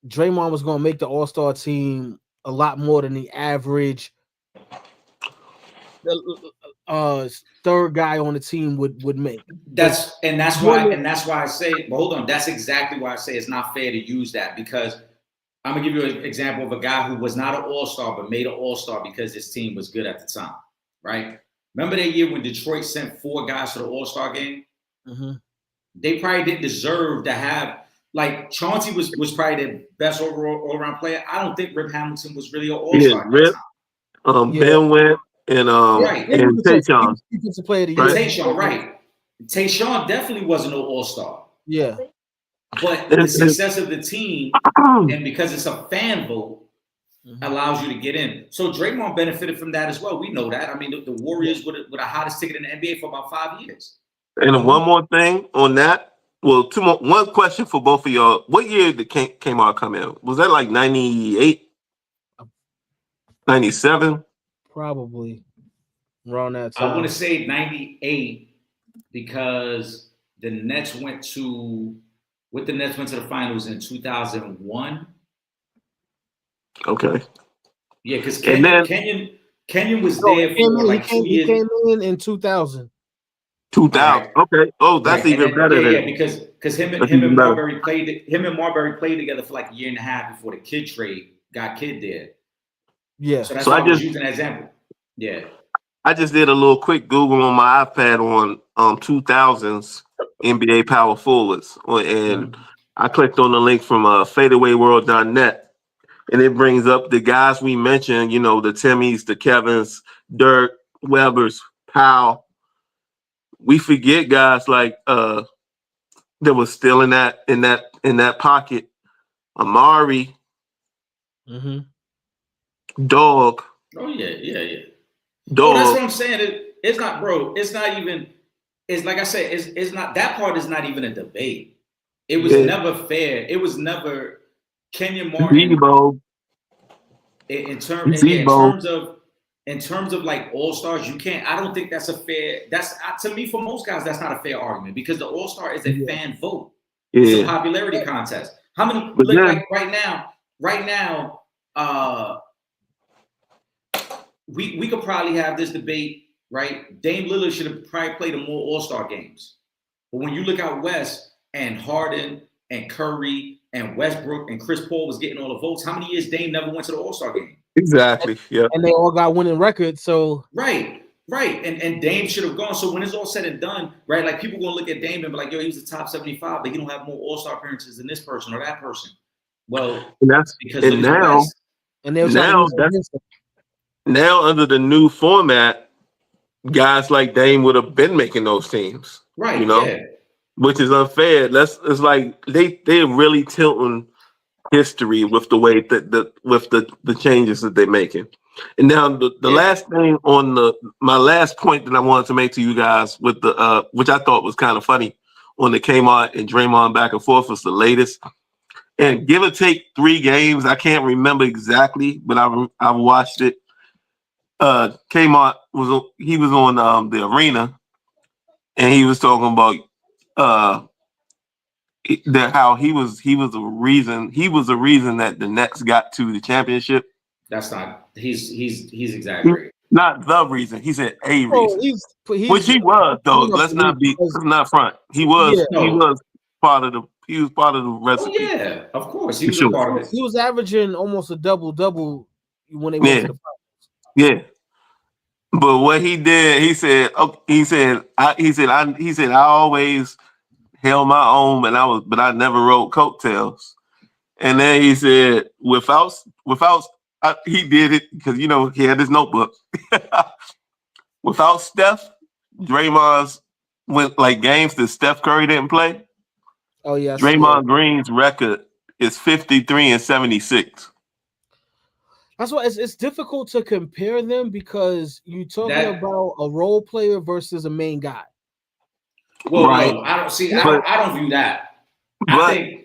Draymond was going to make the All-Star team a lot more than the average third guy on the team would make. That's why I say, but hold on, that's exactly why I say it's not fair to use that, because I'm gonna give you an example of a guy who was not an all-star but made an all-star because his team was good at the time, right? Remember that year when Detroit sent 4 guys to the All-Star game? Mm-hmm. They probably didn't deserve to have, like, Chauncey was probably the best all-around player. I don't think Rip Hamilton was really an all-star at that time. Ben Went and Tayshaun. Tayshaun, right. Tayshaun definitely wasn't an all-star. Yeah. But the success of the team, and because it's a fan vote, allows you to get in. So Draymond benefited from that as well. We know that. I mean, the Warriors were the hottest ticket in the NBA for about 5 years. And one more thing on that, well, two more. One question for both of y'all. What year did Kmart come out? Was that like 98, 97? Probably around that I want time. to say 98 because the Nets went to the finals in 2001. Okay. Yeah, because And then Kenyon was No, there for like 2 he years. came in 2000. 2000. Right. Okay. Oh, that's Right, and even then better yeah, than. because him That's and even better. Marbury played together for like a year and a half before the kid trade got kid there. Yeah. So that's So why I I was just using that example. Yeah. I just did a little quick Google on my iPad on 2000s NBA power forwards, and I clicked on the link from fadeawayworld.net, and it brings up the guys we mentioned. You know, the Timmys, the Kevins, Dirk, Webbers, Powell. We forget guys like that was still in that pocket. Amari, Mm-hmm. Dog, Oh yeah, yeah. Oh, that's Dog. what I'm saying. It's not, bro. It's not even. It's like I said. It's not, that part is not even a debate. It was Yeah, never fair. It was never Kenyon Martin Debo, in Debo. terms of like all stars. You can't. I don't think that's a fair. That's to me, for most guys, that's not a fair argument because the all star is a Yeah. fan vote. It's a Yeah, popularity contest. How many but then like right now, we could probably have this debate, right? Dame Lillard should have probably played in more All-Star games. But when you look out west and Harden and Curry and Westbrook and Chris Paul was getting all the votes, how many years Dame never went to the All-Star game? exactly. Yeah. And they all got winning records. So Right. And Dame should have gone. So when it's all said and done, right? Like people gonna look at Dame and be like, yo, he was the top 75, but he don't have more All-Star appearances than this person or that person. Well, And that's because and look at the now West. and they were trying to now use it that's against them. now under the new format, guys like Dame would have been making those teams, Right, you know, yeah. which is unfair. It's like they're really tilting history with the way that the changes that they're making. And now the Yeah. last thing on my last point that I wanted to make to you guys with the which I thought was kind of funny on the Kmart and Draymond back and forth was the latest. And give or take 3 games, I can't remember exactly, but I've watched it. Kmart was on the arena, and he was talking about that how he was a reason that the Nets got to the championship. That's not. He's exaggerating. Not the reason. He said a Oh, reason, which he was though. Let's not front. He was Yeah. he No. was part of the Oh recipe yeah, of course. He for was a sure. part of it. He was averaging almost a double when they went Yeah, to the finals. yeah. But what he did, he said, I always held my own, but I never rode coattails. And then he said, he did it because he had his notebook. Without Steph, Draymond's went like games that Steph Curry didn't play. Oh yes, Draymond Green's record is 53-76. That's why it's difficult to compare them because you're talking That about a role player versus a main guy. well, Right. no, I don't see. But- I don't view that. I But think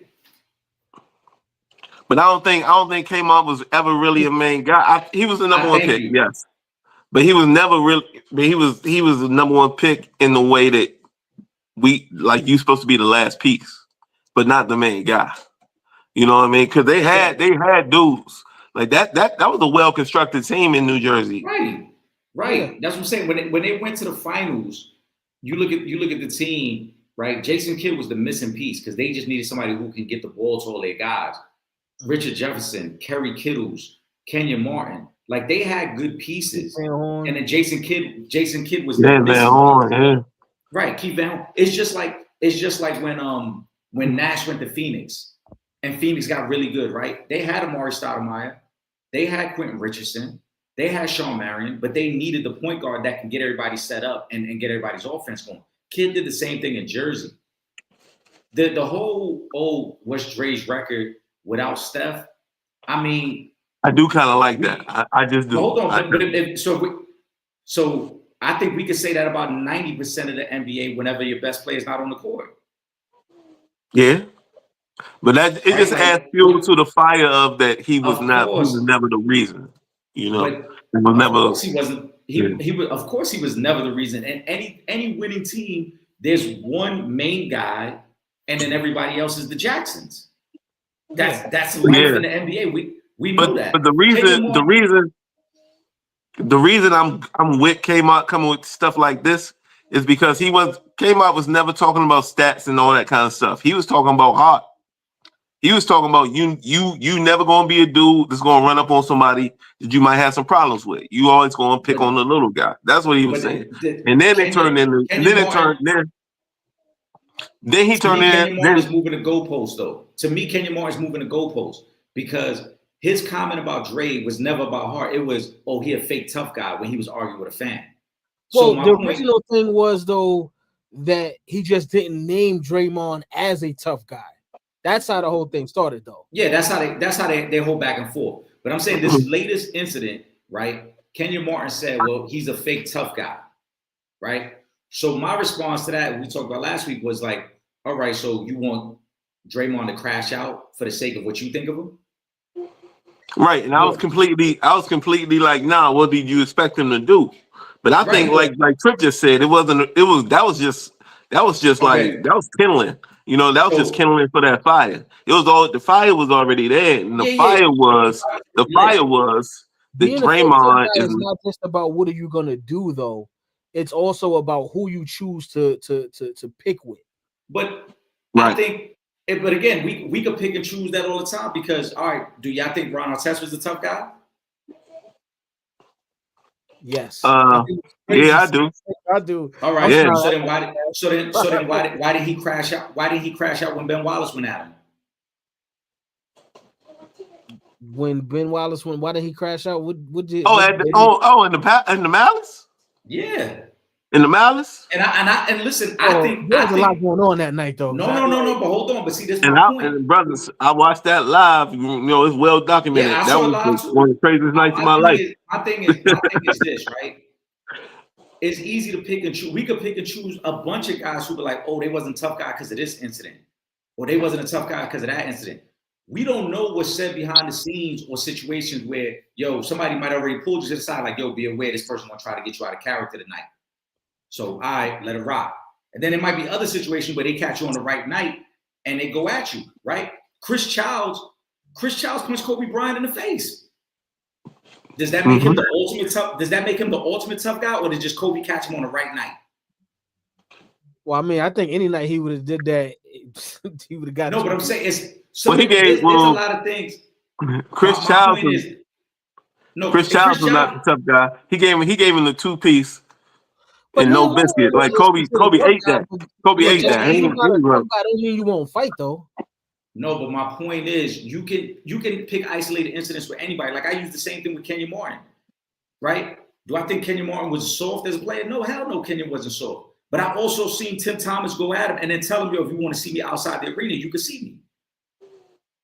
but I don't think Kmart was ever really a main guy. He was the number one pick, yes. But he was never really. But he was the number one pick in the way that you're supposed to be the last piece, but not the main guy. You know what I mean? Because they had dudes like that. That was a well constructed team in New Jersey. right. Yeah. That's what I'm saying. When they went to the finals, you look at the team, right? Jason Kidd was the missing piece because they just needed somebody who can get the ball to all their guys. Richard Jefferson, Kerry Kittles, Kenyon Martin, like they had good pieces. And then Jason Kidd was the missing piece. Right, Keith Van Horn. It's just like when Nash went to Phoenix and Phoenix got really good, right? They had Amari Stoudemire, they had Quentin Richardson, they had Shawn Marion, but they needed the point guard that can get everybody set up and get everybody's offense going. Kidd did the same thing in Jersey. The whole what's Dre's record without Steph? I mean, I do kind of like that. I just do. Hold on, so I think we could say that about 90% of the NBA whenever your best player is not on the court. Yeah. But that it right? just adds Like, fuel to the fire of that he was of course, never the reason. You know, but it was of never. course he wasn't. Yeah. He was, of course he was never the reason. And any winning team, there's one main guy, and then everybody else is the Jacksons. That's life Yeah. in the NBA. We know But that. the Kenyon Martin, reason I'm with Kmart coming with stuff like this is because Kmart was never talking about stats and all that kind of stuff. He was talking about heart. He was talking about you never gonna be a dude that's gonna run up on somebody that you might have some problems with. You always gonna pick but on the little guy. That's what he was but saying. And then it turned into Kenyon Martin. Then he To turned me, in Kenyon Martin is moving the goalpost, though. To me, Kenyon Martin is moving the goalpost because his comment about Dre was never about heart. It was, oh, he a fake tough guy when he was arguing with a fan. Well, So my the point, original thing was though that he just didn't name Draymond as a tough guy. That's how the whole thing started, though. yeah, that's how they hold back and forth. But I'm saying this latest incident, right? Kenyon Martin said, well, he's a fake tough guy, right? So my response to that, we talked about last week, was like, all right, so you want Draymond to crash out for the sake of what you think of him? Right, and I was completely like, nah, what did you expect him to do? But I think like Tripp just said, that was just Okay. like that was kindling. You know, that was just So- kindling for that fire. The fire was already there, and the fire was that Being a fake tough Draymond guy is not just about what are you gonna do, though. It's also about who you choose to pick with. But Right. I think, but again, we could pick and choose that all the time because, all right, do y'all think Ron Artest was a tough guy? Yes. yeah, I do. I do. All right. Yeah. So then why did he crash out? Why did he crash out when Ben Wallace went at him? When Ben Wallace went, why did he crash out? What did? In the Malice? Yeah. In the Malice? And listen, I think there was a lot going on that night, though. No. But hold on. But see, this And my point. And brothers, I watched that live. You know, it's well documented. Yeah, I that saw was it live too. one of the craziest nights of my life. My thing is this, right? It's easy to pick and choose. We could pick and choose a bunch of guys who be like, oh, they wasn't a tough guy because of this incident, or they wasn't a tough guy because of that incident. We don't know what's said behind the scenes or situations where, somebody might already pulled you to the side, like, be aware this person will try to get you out of character tonight. So, all right, let it rock. And then there might be other situations where they catch you on the right night and they go at you, right? Chris Childs punched Kobe Bryant in the face. Does that make him the ultimate tough? Does that make him the ultimate tough guy, or did just Kobe catch him on the right night? Well, I mean, I think any night he would have did that, he would have got. No, but I'm saying there's a lot of things. Chris Childs was not the tough guy. He gave him the 2-piece and no biscuit. Like Kobe ate that. Kobe ate that. I don't mean you won't fight though. No, but my point is you can pick isolated incidents with anybody. Like I use the same thing with Kenyon Martin, right? Do I think Kenyon Martin was soft as a player? No, hell no, Kenyon wasn't soft. But I've also seen Tim Thomas go at him and then tell him, if you want to see me outside the arena, you can see me.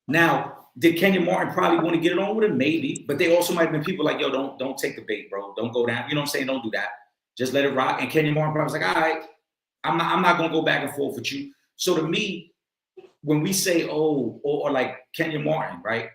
Now, did Kenyon Martin probably want to get it on with him? Maybe. But they also might have been people like, don't take the bait, bro. Don't go down. You know what I'm saying? Don't do that. Just let it rock. And Kenyon Martin probably was like, all right, I'm not going to go back and forth with you. So to me, when we say, or like Kenyon Martin, right?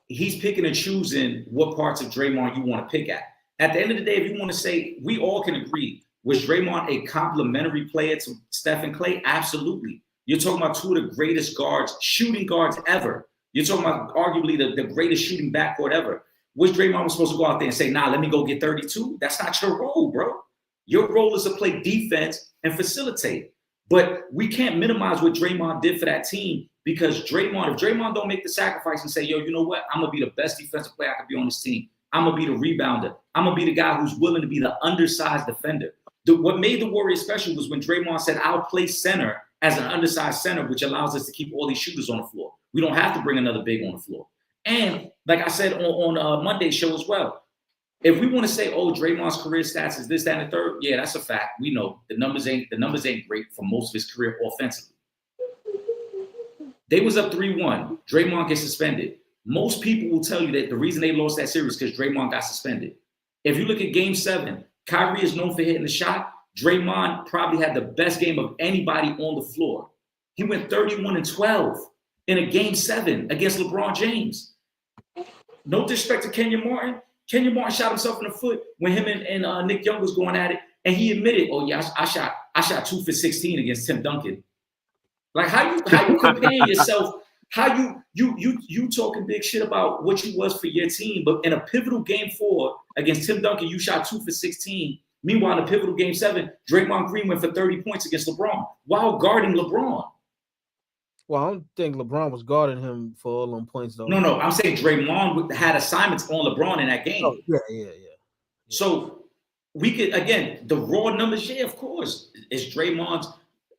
He's picking and choosing what parts of Draymond you want to pick at. At the end of the day, if you want to say, we all can agree, was Draymond a complimentary player to Steph and Clay? Absolutely. You're talking about two of the greatest shooting guards ever. You're talking about arguably the greatest shooting backcourt ever. Was Draymond supposed to go out there and say, nah, let me go get 32? That's not your role, bro. Your role is to play defense and facilitate. But we can't minimize what Draymond did for that team because if Draymond don't make the sacrifice and say, you know what? I'm going to be the best defensive player I could be on this team. I'm going to be the rebounder. I'm going to be the guy who's willing to be the undersized defender. What made the Warriors special was when Draymond said, I'll play center as an undersized center, which allows us to keep all these shooters on the floor. We don't have to bring another big on the floor. And like I said on Monday's show as well, if we want to say, Draymond's career stats is this, that, and the third, yeah, that's a fact. We know the numbers ain't great for most of his career offensively. They was up 3-1. Draymond gets suspended. Most people will tell you that the reason they lost that series is because Draymond got suspended. If you look at Game 7, Kyrie is known for hitting the shot. Draymond probably had the best game of anybody on the floor. He went 31-12 in a game 7 against LeBron James. No disrespect to Kenyon Martin. Kenyon Martin shot himself in the foot when him and Nick Young was going at it, and he admitted, "Oh yeah, I shot 2 for 16 against Tim Duncan." Like how you comparing yourself? How you talking big shit about what you was for your team, but in a pivotal game 4 against Tim Duncan, you shot 2 for 16. Meanwhile, in a pivotal game 7, Draymond Green went for 30 points against LeBron while guarding LeBron. Well, I don't think LeBron was guarding him for all them points, though. No, I'm saying Draymond had assignments on LeBron in that game. Oh, yeah. So we could, again, the raw numbers, yeah, of course. Is Draymond's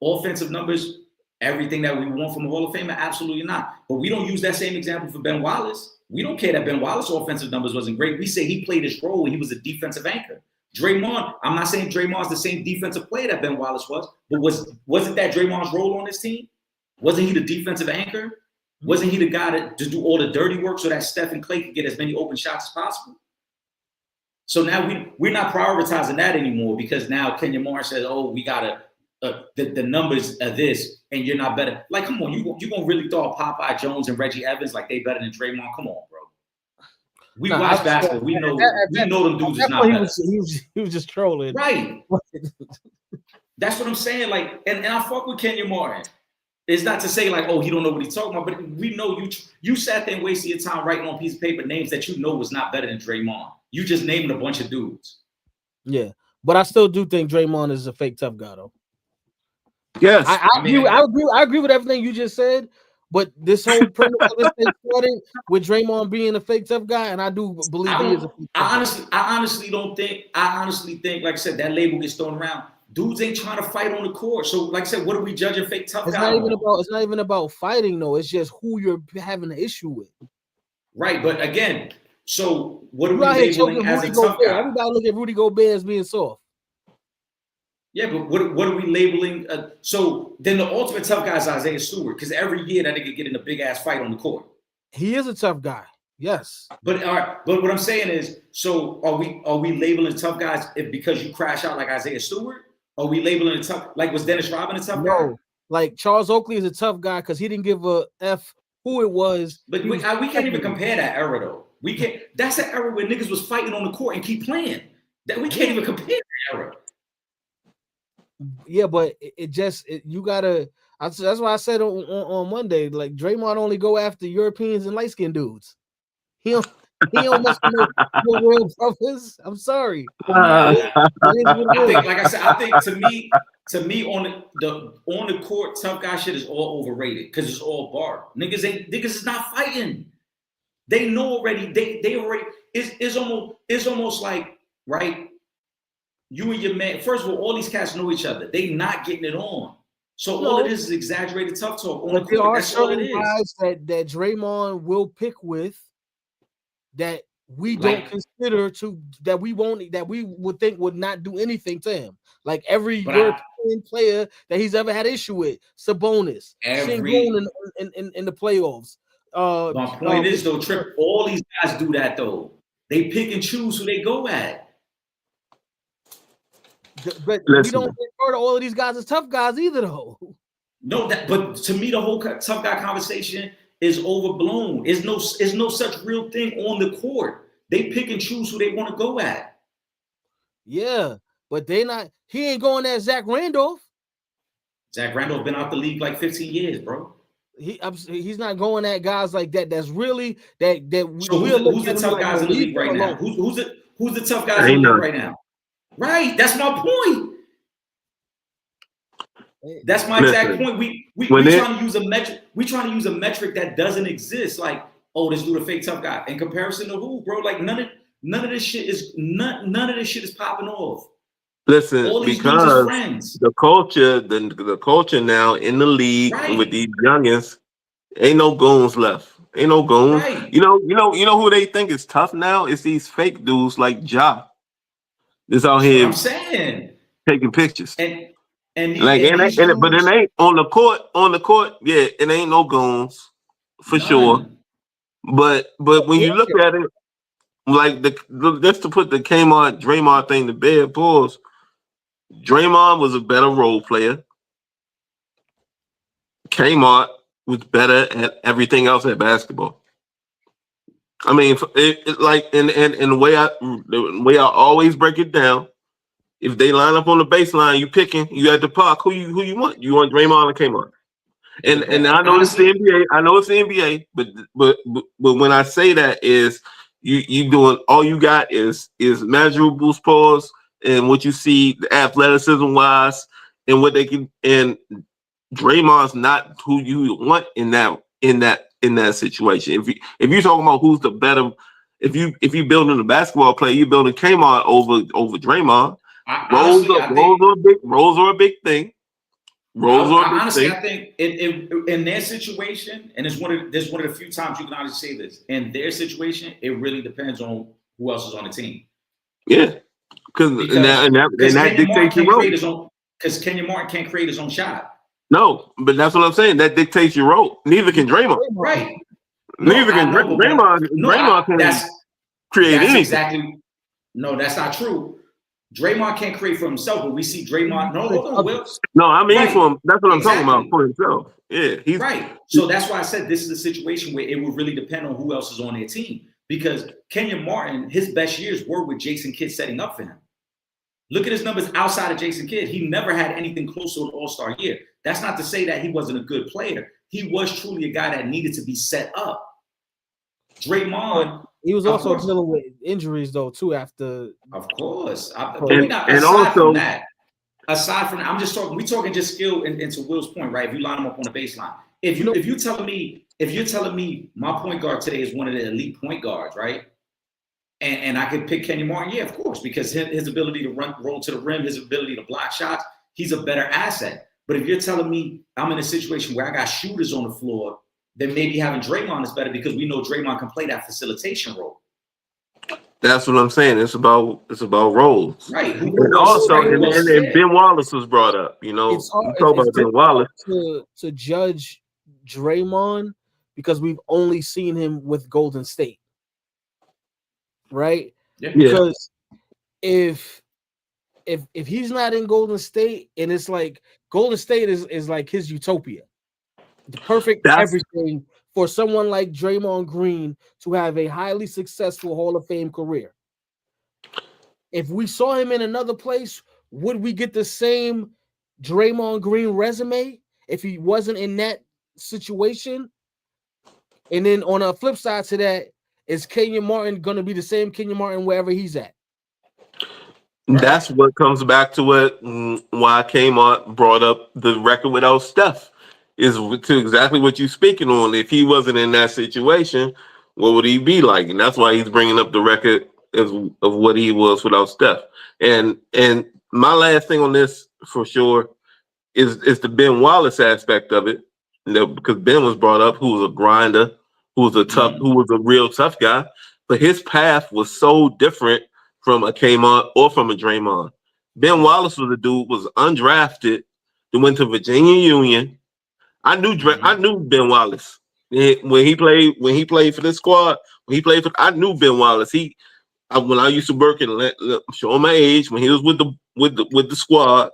offensive numbers everything that we want from a Hall of Famer? Absolutely not. But we don't use that same example for Ben Wallace. We don't care that Ben Wallace's offensive numbers wasn't great. We say he played his role and he was a defensive anchor. Draymond, I'm not saying Draymond's the same defensive player that Ben Wallace was, but wasn't that Draymond's role on this team? Wasn't he the defensive anchor? Wasn't he the guy to do all the dirty work so that Steph and Klay could get as many open shots as possible? So now we're not prioritizing that anymore because now Kenyon Martin says, "Oh, we gotta the numbers are this, and you're not better." Like, come on, you gonna really throw Popeye Jones and Reggie Evans like they better than Draymond? Come on, bro. We watch basketball. We know them dudes is not better. He was just trolling, right? That's what I'm saying. Like, and I fuck with Kenyon Martin. It's not to say like, oh, he don't know what he's talking about, but we know you sat there and wasted your time writing on a piece of paper names that you know was not better than Draymond. You just named a bunch of dudes. Yeah, but I still do think Draymond is a fake tough guy, though. Yes, I agree with everything you just said. But this whole premise of this thing started with Draymond being a fake tough guy, and I do believe he is a fake tough guy. I honestly think, like I said, that label gets thrown around. Dudes ain't trying to fight on the court. So, like I said, what are we judging fake tough guys? It's not even about fighting, though. It's just who you're having an issue with. Right, but again, so what are we labeling as a tough guy? Everybody look at Rudy Gobert as being soft. Yeah, but what are we labeling? So then the ultimate tough guy is Isaiah Stewart, because every year that nigga get in a big ass fight on the court. He is a tough guy. Yes. But all right, but what I'm saying is, so are we labeling tough guys because you crash out like Isaiah Stewart? Are we labeling it tough? Like, was Dennis Rodman a tough guy? Like Charles Oakley is a tough guy because he didn't give a F who it was. But we can't even compare that era though. We can't. That's an era where niggas was fighting on the court and keep playing. That we can't even compare that era. Yeah, but you gotta. That's why I said on Monday, like Draymond only go after Europeans and light skinned dudes. He don't mess with no real brothers. I'm sorry. I think to me on the court, tough guy shit is all overrated because it's all bar. Niggas is not fighting. They know already. They already. It's almost like, right. You and your man. First of all these cats know each other. They not getting it on. So all it is exaggerated tough talk on the court. There are That's all it certain guys that Draymond will pick with that we don't consider that we would think would not do anything to him. Like every European player that he's ever had issue with, Sabonis, Sengun in the playoffs. My point is though, Trip, all these guys do that though. They pick and choose who they go at. But we don't refer to all of these guys as tough guys either, though. No, but to me, the whole tough guy conversation is overblown. There's no such real thing on the court. They pick and choose who they want to go at. Yeah, but they not. He ain't going at Zach Randolph. Zach Randolph been out the league like 15 years, bro. He's not going at guys like that. That's really that. So who's the tough guys in the league right now? Who's the tough guys in the league right now? Right, that's my point. That's my exact point. We trying to use a metric. We trying to use a metric that doesn't exist. Like, oh, this dude a fake tough guy. In comparison to who, bro? Like none of this shit is popping off. Listen, because the culture now in the league with these youngins, ain't no goons left. Ain't no goons. Right. You know who they think is tough now? It's these fake dudes like Ja. This out here, I'm saying, taking pictures, but it ain't on the court. On the court, yeah, it ain't no goons for sure. But when you look at it, like just to put the Kmart Draymond thing to bed, pause. Draymond was a better role player. Kmart was better at everything else at basketball. I mean, like in the way I always break it down. If they line up on the baseline, you picking. You at the park. Who you want? You want Draymond or Kmart? And I know it's the NBA. I know it's the NBA. But when I say that is you doing all you got is measurable scores and what you see athleticism wise and what they can. And Draymond's not who you want in that situation. If you're talking about who's the better, if you building a basketball player, you're building Kmart over Draymond. Roles are a big thing. Honestly, I think in their situation, and it's one of the few times you can honestly say this. In their situation, it really depends on who else is on the team. Yeah, because that dictates your role. Because Kenyon Martin can't create his own shot. No, but that's what I'm saying. That dictates your role. Neither can Draymond. Right. Neither can Draymond. Draymond can create anything. Exactly. No, that's not true. Draymond can't create for himself, but we see Draymond. No, I mean for him. That's what I'm talking about for himself. Yeah, he's right. So that's why I said this is a situation where it would really depend on who else is on their team. Because Kenyon Martin, his best years were with Jason Kidd setting up for him. Look at his numbers outside of Jason Kidd. He never had anything close to an all-star year. That's not to say that he wasn't a good player. He was truly a guy that needed to be set up. Draymond. He was also dealing with injuries though too. After, of course, aside from that, I'm just talking. We talking just skill. And to Will's point, right? If you line them up on the baseline, if you're telling me my point guard today is one of the elite point guards, right? And I could pick Kenyon Martin, yeah, of course, because his ability to roll to the rim, his ability to block shots, he's a better asset. But if you're telling me I'm in a situation where I got shooters on the floor, then maybe having Draymond is better because we know Draymond can play that facilitation role. That's what I'm saying. It's about roles. Right. And also, and Ben Wallace was brought up. You know, it's hard about Ben Wallace to judge Draymond because we've only seen him with Golden State. Right? Yeah. Because if he's not in Golden State and it's like Golden State is like his utopia. The perfect everything for someone like Draymond Green to have a highly successful Hall of Fame career. If we saw him in another place, would we get the same Draymond Green resume if he wasn't in that situation? And then on a flip side to that, is Kenyon Martin going to be the same Kenyon Martin wherever he's at? That's what comes back to why Kmart brought up the record without Steph. Is to exactly what you're speaking on. If he wasn't in that situation, what would he be like? And that's why he's bringing up the record of what he was without Steph. And my last thing on this for sure is the Ben Wallace aspect of it. You know, because Ben was brought up, who was a grinder, who was a real tough guy, but his path was so different from a Kmart or from a Draymond. Ben Wallace was a dude was undrafted, that went to Virginia Union. I knew Ben Wallace when he played for this squad. I knew Ben Wallace. When I used to work and show my age when he was with the squad.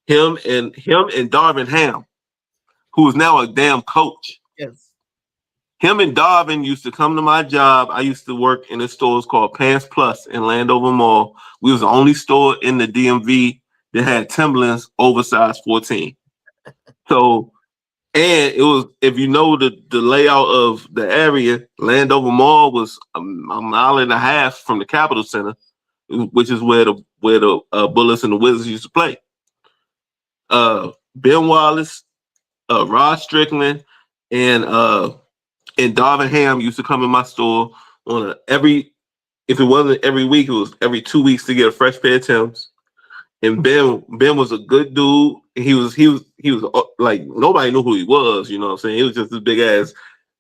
Him and Darvin Ham, who is now a damn coach. Yes. Him and Darvin used to come to my job. I used to work in a store called Pants Plus in Landover Mall. We was the only store in the DMV that had Timberlands oversized 14. So. And it was, if you know the layout of the area, Landover Mall was a mile and a half from the Capitol Center, which is where the Bullets and the Wizards used to play. Ben Wallace, Rod Strickland, and Darvin Ham used to come in my store on if it wasn't every week, it was every 2 weeks to get a fresh pair of Timbs. And Ben was a good dude. He was like, nobody knew who he was, you know what I'm saying? He was just this big ass.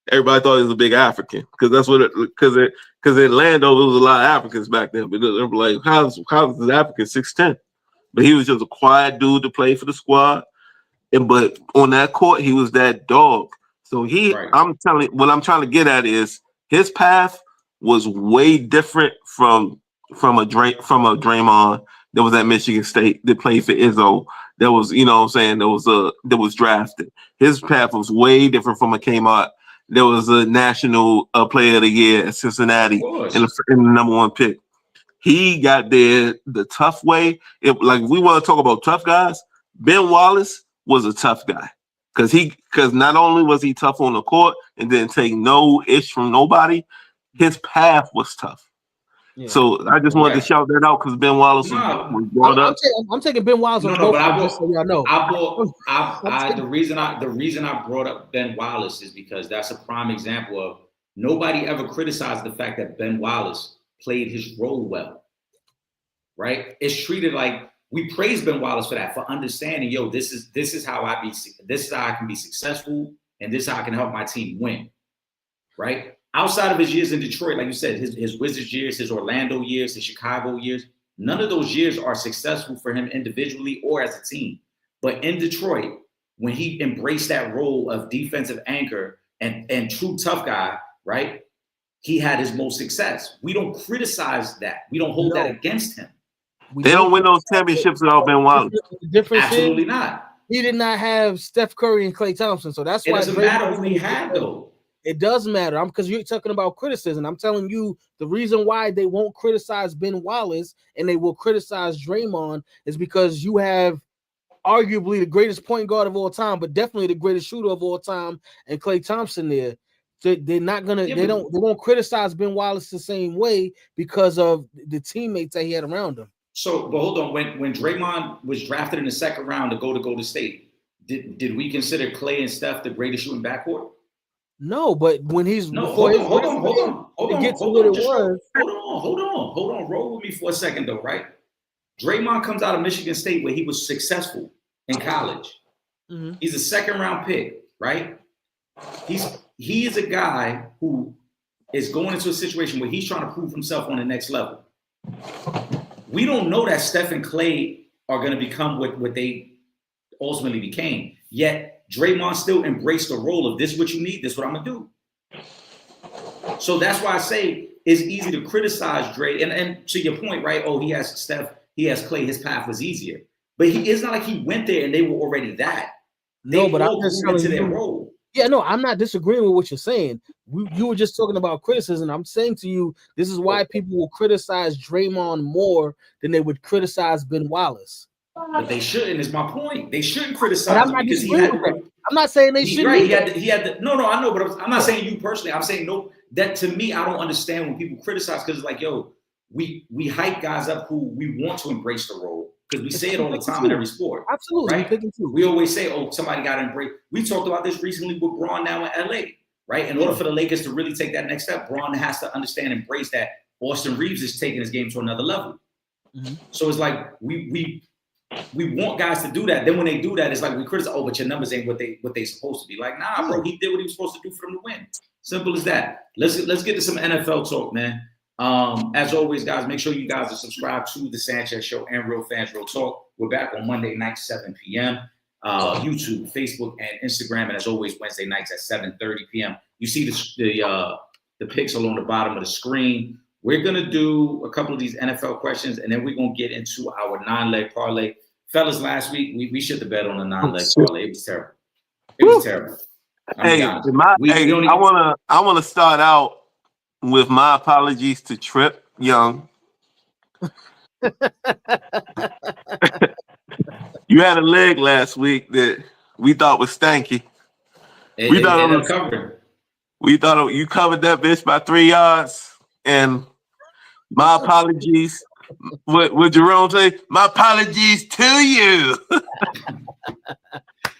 Everybody thought he was a big African because that's what because in Landover there was a lot of Africans back then. But they were like, how's this African 6'10"? But he was just a quiet dude to play for the squad. But on that court, he was that dog. So what I'm trying to get at is his path was way different from a Draymond that was at Michigan State that played for Izzo that was, you know what I'm saying, that was drafted. His path was way different from a Kmart. There was a national player of the year at Cincinnati in the number one pick. He got there the tough way. If we want to talk about tough guys, Ben Wallace was a tough guy because not only was he tough on the court and didn't take no ish from nobody, his path was tough. Yeah. So I just wanted to shout that out because Ben Wallace was brought up. I'm taking Ben Wallace on both. The reason I brought up Ben Wallace is because that's a prime example of nobody ever criticized the fact that Ben Wallace played his role well, right? It's treated like we praise Ben Wallace for that, for understanding, this is how I can be successful, and this is how I can help my team win, right? Outside of his years in Detroit, like you said, his Wizards years, his Orlando years, his Chicago years, none of those years are successful for him individually or as a team. But in Detroit, when he embraced that role of defensive anchor and true tough guy, right? He had his most success. We don't criticize that. We don't hold that against him. They don't win those championships without Ben Wallace. Absolutely not. He did not have Steph Curry and Klay Thompson, so that's why it doesn't matter who he had, though. It does matter. Because you're talking about criticism. I'm telling you the reason why they won't criticize Ben Wallace and they will criticize Draymond is because you have arguably the greatest point guard of all time, but definitely the greatest shooter of all time, and Klay Thompson there. They're not gonna. They won't criticize Ben Wallace the same way because of the teammates that he had around him. So, but hold on. When Draymond was drafted in the second round to go to Golden State, did we consider Klay and Steph the greatest shooting backcourt? No, but when he's hold on. Roll with me for a second, though, right? Draymond comes out of Michigan State where he was successful in college. Mm-hmm. He's a second round pick, right? He is a guy who is going into a situation where he's trying to prove himself on the next level. We don't know that Steph and Klay are going to become what they ultimately became. Yet Draymond still embraced the role of this is what you need, this is what I'm going to do. So that's why I say it's easy to criticize Dre. And to your point, right? Oh, he has Steph, he has Klay, his path was easier. But it's not like he went there and they were already that. No, but I'm just into their role. Yeah, no, I'm not disagreeing with what you're saying. You were just talking about criticism. I'm saying to you, this is why people will criticize Draymond more than they would criticize Ben Wallace. But they shouldn't, is my point. They shouldn't criticize him because he had. I'm not saying they shouldn't. Right, he had the. No, I know, but I'm not saying you personally. I'm saying no. That to me, I don't understand when people criticize because it's like, we hype guys up who we want to embrace the role. Because we say it all the time in every sport. Absolutely. Right? We always say, somebody got to embrace. We talked about this recently with Bron now in LA, right? In order for the Lakers to really take that next step, Bron has to understand and embrace that Austin Reeves is taking his game to another level. Mm-hmm. So it's like we want guys to do that. Then when they do that, it's like we criticize, but your numbers ain't what they supposed to be. Like, nah, bro, he did what he was supposed to do for them to win. Simple as that. Let's get to some NFL talk, man. As always, guys, make sure you guys are subscribed to the Sanchez Show and Real Fans Real Talk. We're back on Monday night, 7 p.m. YouTube, Facebook, and Instagram, and as always, Wednesday nights at 7:30 p.m. You see the pixel on the bottom of the screen. We're gonna do a couple of these NFL questions, and then we're gonna get into our 9-leg parlay. Fellas, last week we should have bet on a 9-leg parlay. It was terrible. It was terrible. I wanna start out with my apologies to Trip Young. You had a leg last week that we thought was stanky. We thought you covered that bitch by 3 yards. And my apologies. What Jerome say? My apologies to you.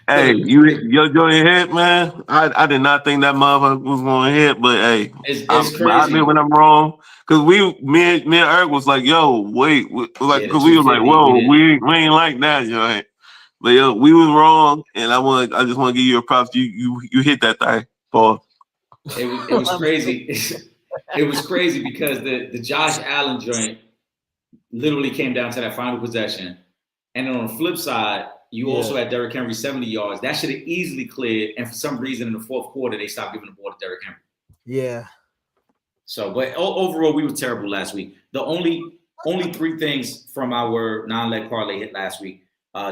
Hey, your joint hit, man. I did not think that motherfucker was going to hit, but hey, it's crazy. I admit when I'm wrong. Because me and Eric was like, yo, wait. Because we were like, whoa, we ain't like that, joint. But yo, we was wrong, and I just want to give you a props. You hit that thing, Paul. It was crazy. It was crazy because the Josh Allen joint literally came down to that final possession. And then on the flip side, you also had Derrick Henry 70 yards. That should have easily cleared. And for some reason in the fourth quarter, they stopped giving the ball to Derrick Henry. Yeah. So, but overall, we were terrible last week. The only 3 things from our 9-leg parlay hit last week.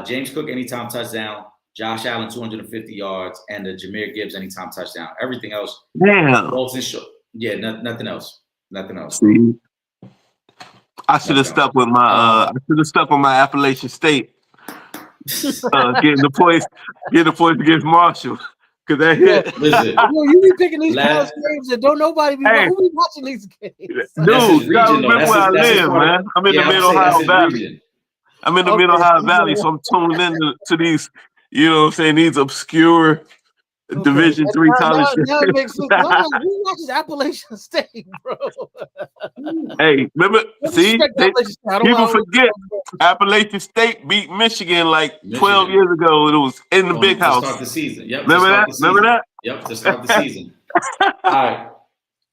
James Cook, anytime touchdown. Josh Allen, 250 yards. And the Jahmyr Gibbs, anytime touchdown. Everything else. Damn. Bolton Short. Yeah, nothing else. Nothing else. See, I should have stuck with my Appalachian State. Getting the points against Marshall. Cause that hit. Listen, you be picking these college games and don't nobody be who be watching these games. Dude, you gotta remember where I live, man. I'm in the Mid Ohio Valley. I'm in the Mid Ohio Valley, so I'm tuned in to these, you know what I'm saying, these obscure Division III college. Now it makes sense. Who watches Appalachian State, bro? Hey, remember? See, people forget Appalachian State beat Michigan like 12 years ago. It was in the big house. To start the season. Yep. Remember that? Yep. To start the season. All right.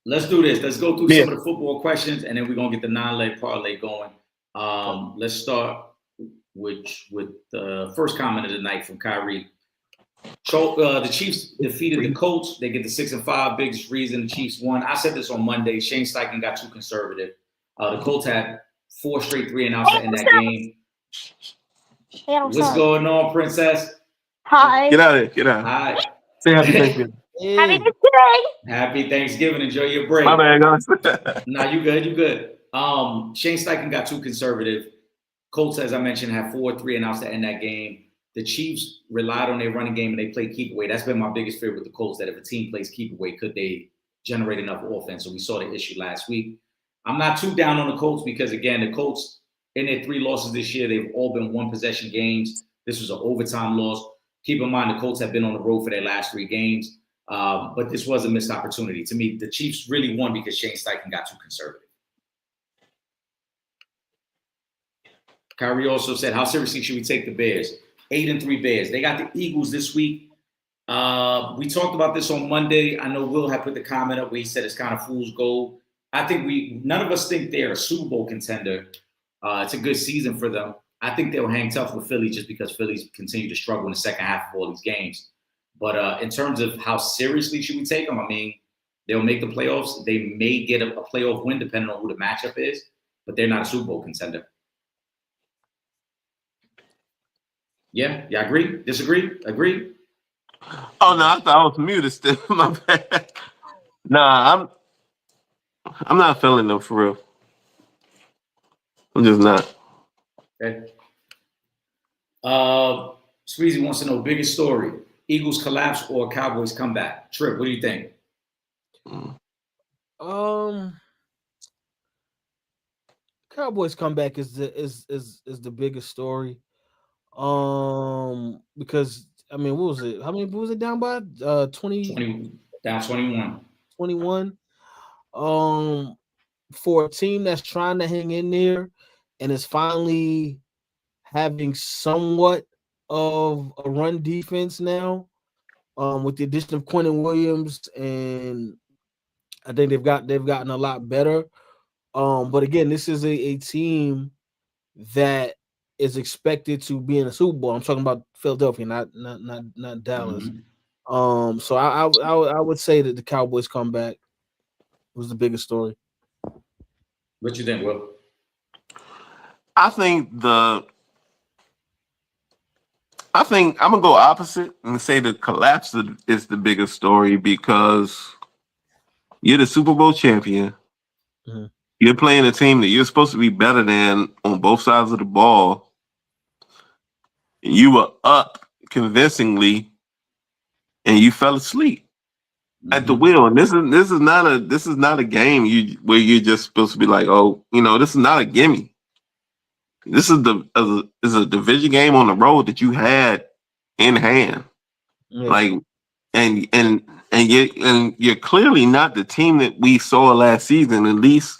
Let's do this. Let's go through some of the football questions, and then we're gonna get the 9-leg parlay going. Let's start with the first comment of the night from Kyrie. So the Chiefs defeated the Colts. They get the 6-5. Biggest reason the Chiefs won. I said this on Monday. Shane Steichen got too conservative. The Colts had 4 straight 3-and-outs to end that game. What's going on, Princess? Hi. Get out of here. Get out. Hi. Say happy Thanksgiving. Happy Thanksgiving. Happy Thanksgiving. Enjoy your break. My bad, guys. Nah, you good. You good. Shane Steichen got too conservative. Colts, as I mentioned, had 4 3-and-outs to end that game. The Chiefs relied on their running game and they played keep away. That's been my biggest fear with the Colts, that if a team plays keep away, could they generate enough offense? So we saw the issue last week. I'm not too down on the Colts because, again, the Colts, in their 3 losses this year, they've all been 1-possession games. This was an overtime loss. Keep in mind, the Colts have been on the road for their last 3 games. But this was a missed opportunity. To me, the Chiefs really won because Shane Steichen got too conservative. Kyrie also said, how seriously should we take the Bears? 8-3 Bears. They got the Eagles this week. We talked about this on Monday. I know Will had put the comment up where he said it's kind of fool's gold. I think none of us think they're a Super Bowl contender. It's a good season for them. I think they'll hang tough with Philly just because Philly's continue to struggle in the second half of all these games. But in terms of how seriously should we take them, I mean, they'll make the playoffs. They may get a playoff win depending on who the matchup is, but they're not a Super Bowl contender. Yeah, agree? Disagree? Agree? Oh no, I thought I was muted still. My bad. Nah, I'm not feeling them for real. I'm just not. Okay. Sweezy wants to know biggest story: Eagles collapse or Cowboys comeback? Trip, what do you think? Cowboys comeback is the biggest story. Because I mean, what was it? How many was it down by? 20 down 21. 21. For a team that's trying to hang in there and is finally having somewhat of a run defense now, with the addition of Quentin Williams, and I think they've gotten a lot better. But again, this is a team that is expected to be in a Super Bowl. I'm talking about Philadelphia, not Dallas. Mm-hmm. So I would say that the Cowboys comeback was the biggest story. What you think, Will? I think I'm gonna go opposite and say the collapse is the biggest story because you're the Super Bowl champion. Mm-hmm. You're playing a team that you're supposed to be better than on both sides of the ball. You were up convincingly, and you fell asleep at the wheel. And this is not a game where you're just supposed to be like, oh, this is not a gimme. This is a division game on the road that you had in hand. Yeah. Like, and you're clearly not the team that we saw last season. At least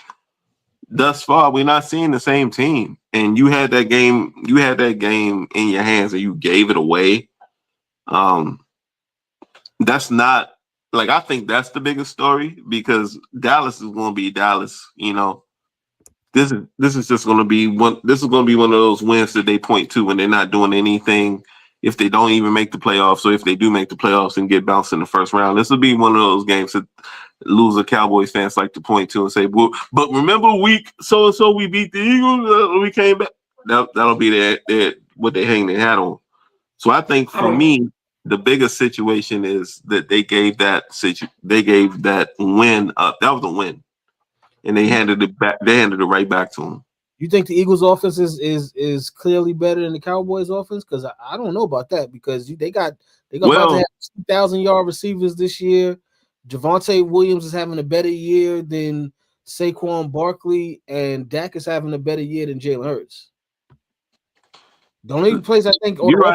thus far, we're not seeing the same team. And you had that game in your hands and you gave it away. That's not like, I think that's the biggest story because Dallas is going to be Dallas. This is just going to be one. This is going to be one of those wins that they point to when they're not doing anything. If they don't even make the playoffs, or if they do make the playoffs and get bounced in the first round, this will be one of those games that loser Cowboys fans like to point to and say, "Well, but remember week so we beat the Eagles, we came back." That'll be their what they hang their hat on. So I think for me, the biggest situation is that they gave that win up. That was a win, and they handed it back. They handed it right back to them. You think the Eagles' offense is clearly better than the Cowboys' offense? Because I don't know about that because they got about to have 2,000-yard receivers this year. Javonte Williams is having a better year than Saquon Barkley, and Dak is having a better year than Jalen Hurts. The only place I think on the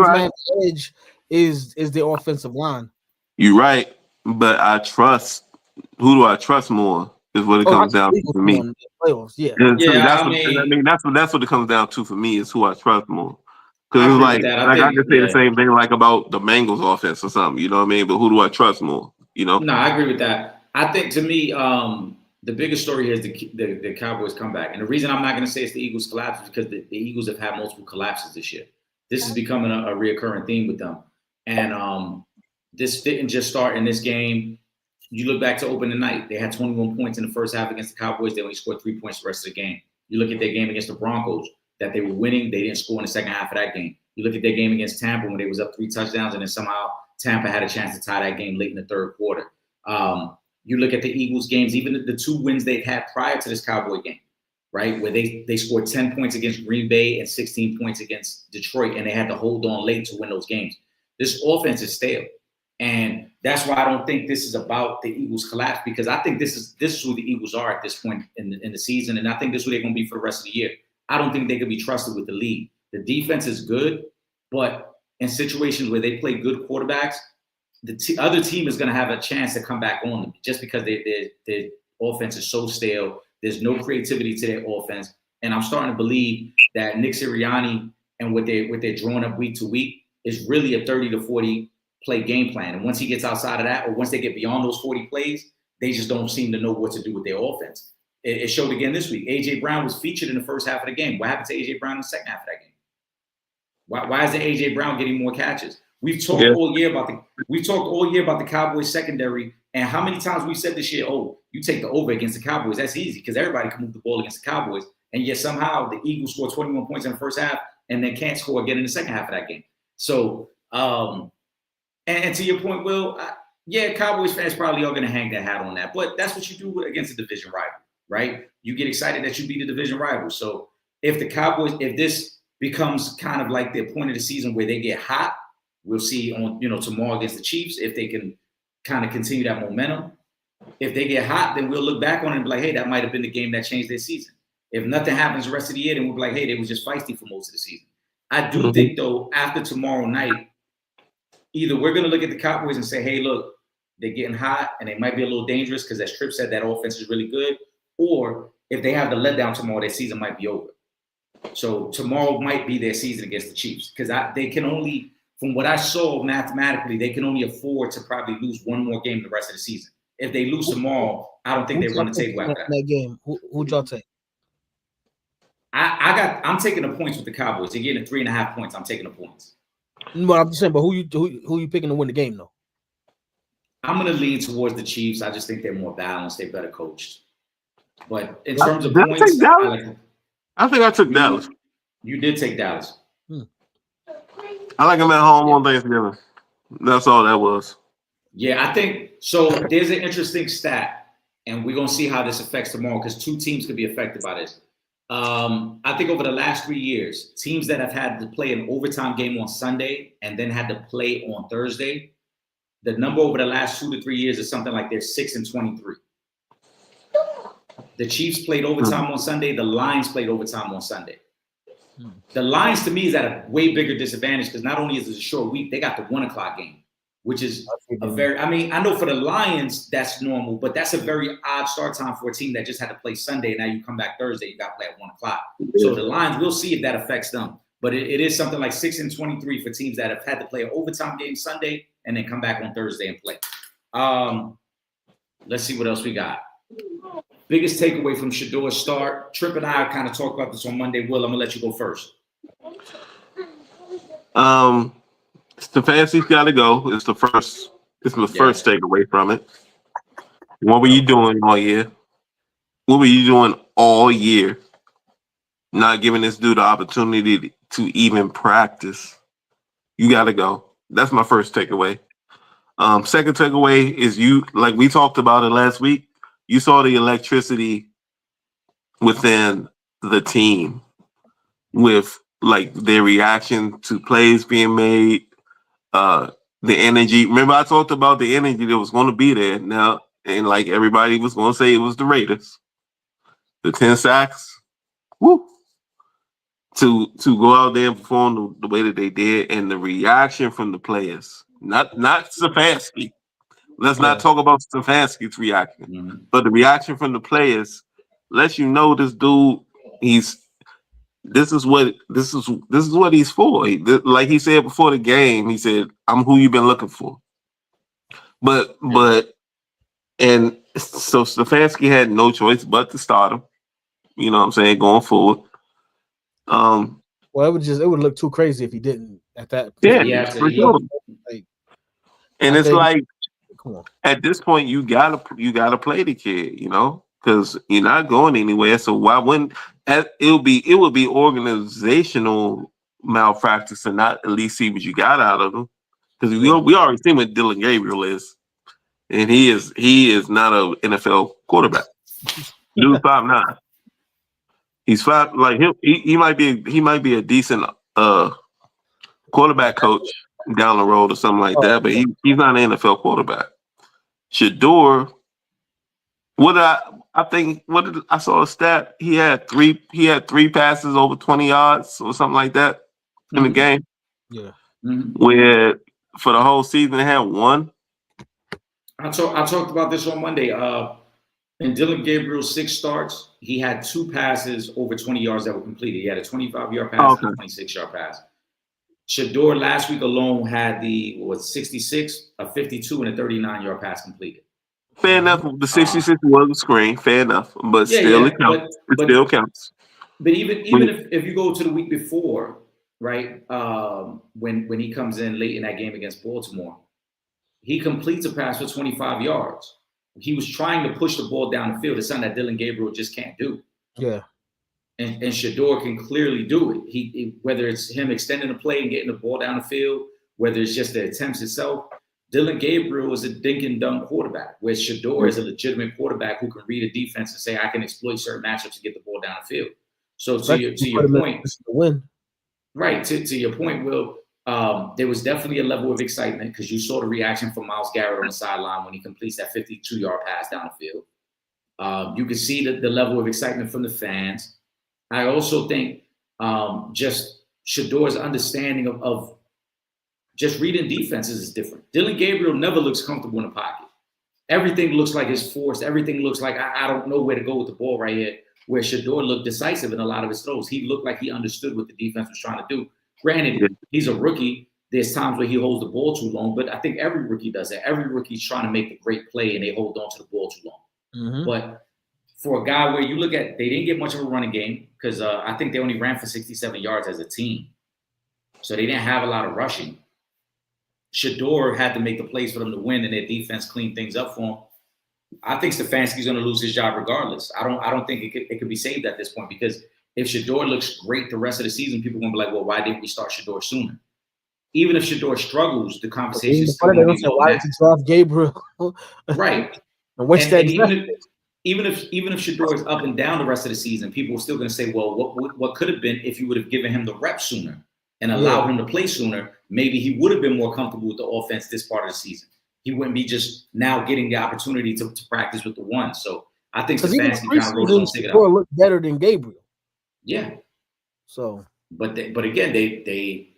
offense edge is the offensive line. You're right, but who do I trust more? Is what it comes down to for me. Playoffs, yeah. That's what it comes down to for me is who I trust more. Because it's like I could say the same thing like about the Bengals offense or something, you know what I mean? But who do I trust more? You know? No, I agree with that. I think to me, the biggest story is the Cowboys comeback. And the reason I'm not going to say it's the Eagles collapse is because the Eagles have had multiple collapses this year. This is becoming a reoccurring theme with them. And this didn't just start in this game. You look back to opening night, they had 21 points in the first half against the Cowboys. They only scored 3 points the rest of the game. You look at their game against the Broncos, that they were winning. They didn't score in the second half of that game. You look at their game against Tampa when they was up 3 touchdowns, and then somehow Tampa had a chance to tie that game late in the third quarter. You look at the Eagles games, even the 2 wins they've had prior to this Cowboy game, right, where they scored 10 points against Green Bay and 16 points against Detroit, and they had to hold on late to win those games. This offense is stale. And that's why I don't think this is about the Eagles collapse, because I think this is who the Eagles are at this point in the season, and I think this is who they're going to be for the rest of the year. I don't think they could be trusted with the lead. The defense is good, but in situations where they play good quarterbacks, the other team is going to have a chance to come back on them just because their offense is so stale. There's no creativity to their offense, and I'm starting to believe that Nick Sirianni and what they're drawing up week to week is really a 30 to 40 play game plan. And once he gets outside of that, or once they get beyond those 40 plays, they just don't seem to know what to do with their offense. It showed again this week. A.J. Brown was featured in the first half of the game. What happened to A.J. Brown in the second half of that game? Why isn't A.J. Brown getting more catches? We've talked all year about the Cowboys secondary, and how many times we've said this year, oh, you take the over against the Cowboys. That's easy because everybody can move the ball against the Cowboys. And yet somehow the Eagles score 21 points in the first half and then can't score again in the second half of that game. So, and to your point, Will, Cowboys fans probably are going to hang their hat on that. But that's what you do against a division rival, right? You get excited that you beat a division rival. So if this becomes kind of like the point of the season where they get hot, we'll see on tomorrow against the Chiefs if they can kind of continue that momentum. If they get hot, then we'll look back on it and be like, hey, that might have been the game that changed their season. If nothing happens the rest of the year, then we'll be like, hey, they was just feisty for most of the season. I do think, though, after tomorrow night, either we're going to look at the Cowboys and say, hey, look, they're getting hot and they might be a little dangerous because, as Tripp said, that offense is really good. Or if they have the letdown tomorrow, their season might be over. So tomorrow might be their season against the Chiefs because they can only, from what I saw mathematically, they can only afford to probably lose one more game the rest of the season. If they lose tomorrow, I don't think they run the table after that game. Who'd y'all take? I'm taking the points with the Cowboys. They're getting 3.5 points. I'm taking the points. No, I'm just saying, but who you picking to win the game though? I'm going to lean towards the Chiefs. I just think they're more balanced. They're better coached. But in terms of points, I think I took Dallas. You did take Dallas. I like them at home on Thanksgiving. That's all that was. Yeah, I think so. There's an interesting stat, and we're going to see how this affects tomorrow because 2 teams could be affected by this. I think over the last 3 years, teams that have had to play an overtime game on Sunday and then had to play on Thursday, the number over the last 2 to 3 years is something like they're 6-23. The Chiefs played overtime on Sunday. The Lions played overtime on Sunday. The Lions, to me, is at a way bigger disadvantage because not only is it a short week, they got the 1 o'clock game, which is I know for the Lions, that's normal, but that's a very odd start time for a team that just had to play Sunday. And now you come back Thursday, you got to play at 1 o'clock. So the Lions, we'll see if that affects them. But it is something like 6-23 for teams that have had to play an overtime game Sunday and then come back on Thursday and play. Let's see what else we got. Biggest takeaway from Shedeur's start. Tripp and I kind of talked about this on Monday. Will, I'm going to let you go first. Stefanski's got to go. It's the first takeaway from it. What were you doing all year? What were you doing all year? not giving this dude the opportunity to even practice. You got to go. That's my first takeaway. Second takeaway is like we talked about it last week. You saw the electricity within the team with like their reaction to plays being made, the energy. Remember, I talked about the energy that was going to be there now, and like everybody was going to say it was the Raiders. The 10 sacks, woo! To go out there and perform the way that they did, and the reaction from the players, not Stefanski. Let's not talk about Stefanski's reaction, but the reaction from the players lets you know this dude. This is what he's for. Like he said before the game, he said, "I'm who you've been looking for." But and so Stefanski had no choice but to start him. You know what I'm saying, going forward. Well, it would look too crazy if he didn't at that. Yeah, for sure. And it's like, come on. At this point, you gotta play the kid, you know, because you're not going anywhere. So why wouldn't it would be organizational malpractice and not at least see what you got out of them? Because we already seen what Dillon Gabriel is, and he is not an NFL quarterback. Dude's 5'9". He's 5. Like he might be a decent quarterback coach down the road or something like that, but he's not an NFL quarterback. Shador, I saw a stat. He had three passes over 20 yards or something like that in the game. Yeah. Where for the whole season they had one. I talked about this on Monday. In Dillon Gabriel's 6 starts, he had 2 passes over 20 yards that were completed. He had a 25-yard pass and a 26-yard pass. Shador last week alone had 66, a 52, and a 39-yard pass completed. Fair enough. The 66 was a screen. Fair enough, but still it counts. It still counts. But even if you go to the week before, right, when he comes in late in that game against Baltimore, he completes a pass for 25 yards. He was trying to push the ball down the field. It's something that Dillon Gabriel just can't do. Yeah. And Shador can clearly do it. He whether it's him extending the play and getting the ball down the field, whether it's just the attempts itself. Dillon Gabriel is a dink and dunk quarterback, where Shador is a legitimate quarterback who can read a defense and say, I can exploit certain matchups to get the ball down the field. So to your point, right, to your point, Will, there was definitely a level of excitement because you saw the reaction from Myles Garrett on the sideline when he completes that 52-yard pass down the field. You can see the level of excitement from the fans. I also think just Shador's understanding of just reading defenses is different. Dillon Gabriel never looks comfortable in the pocket. Everything looks like it's forced. Everything looks like I don't know where to go with the ball right here. Where Shador looked decisive in a lot of his throws. He looked like he understood what the defense was trying to do. Granted, he's a rookie. There's times where he holds the ball too long, but I think every rookie does that. Every rookie's trying to make a great play and they hold on to the ball too long. Mm-hmm. But for a guy where you look at, they didn't get much of a running game because I think they only ran for 67 yards as a team. So they didn't have a lot of rushing. Shador had to make the plays for them to win, and their defense cleaned things up for him. I think Stefanski's going to lose his job regardless. I don't think it could be saved at this point because if Shador looks great the rest of the season, people are going to be like, well, why didn't we start Shador sooner? Even if Shador struggles, the conversation is still going to be why did you draft Gabriel? Right. And what's that? Even if Shador is up and down the rest of the season, people are still going to say, well, what could have been if you would have given him the reps sooner and allowed him to play sooner? Maybe he would have been more comfortable with the offense this part of the season. He wouldn't be just now getting the opportunity to practice with the one. So I think Stefanski kind of wrote on it. Shador looked better than Gabriel. Yeah. So, but again, they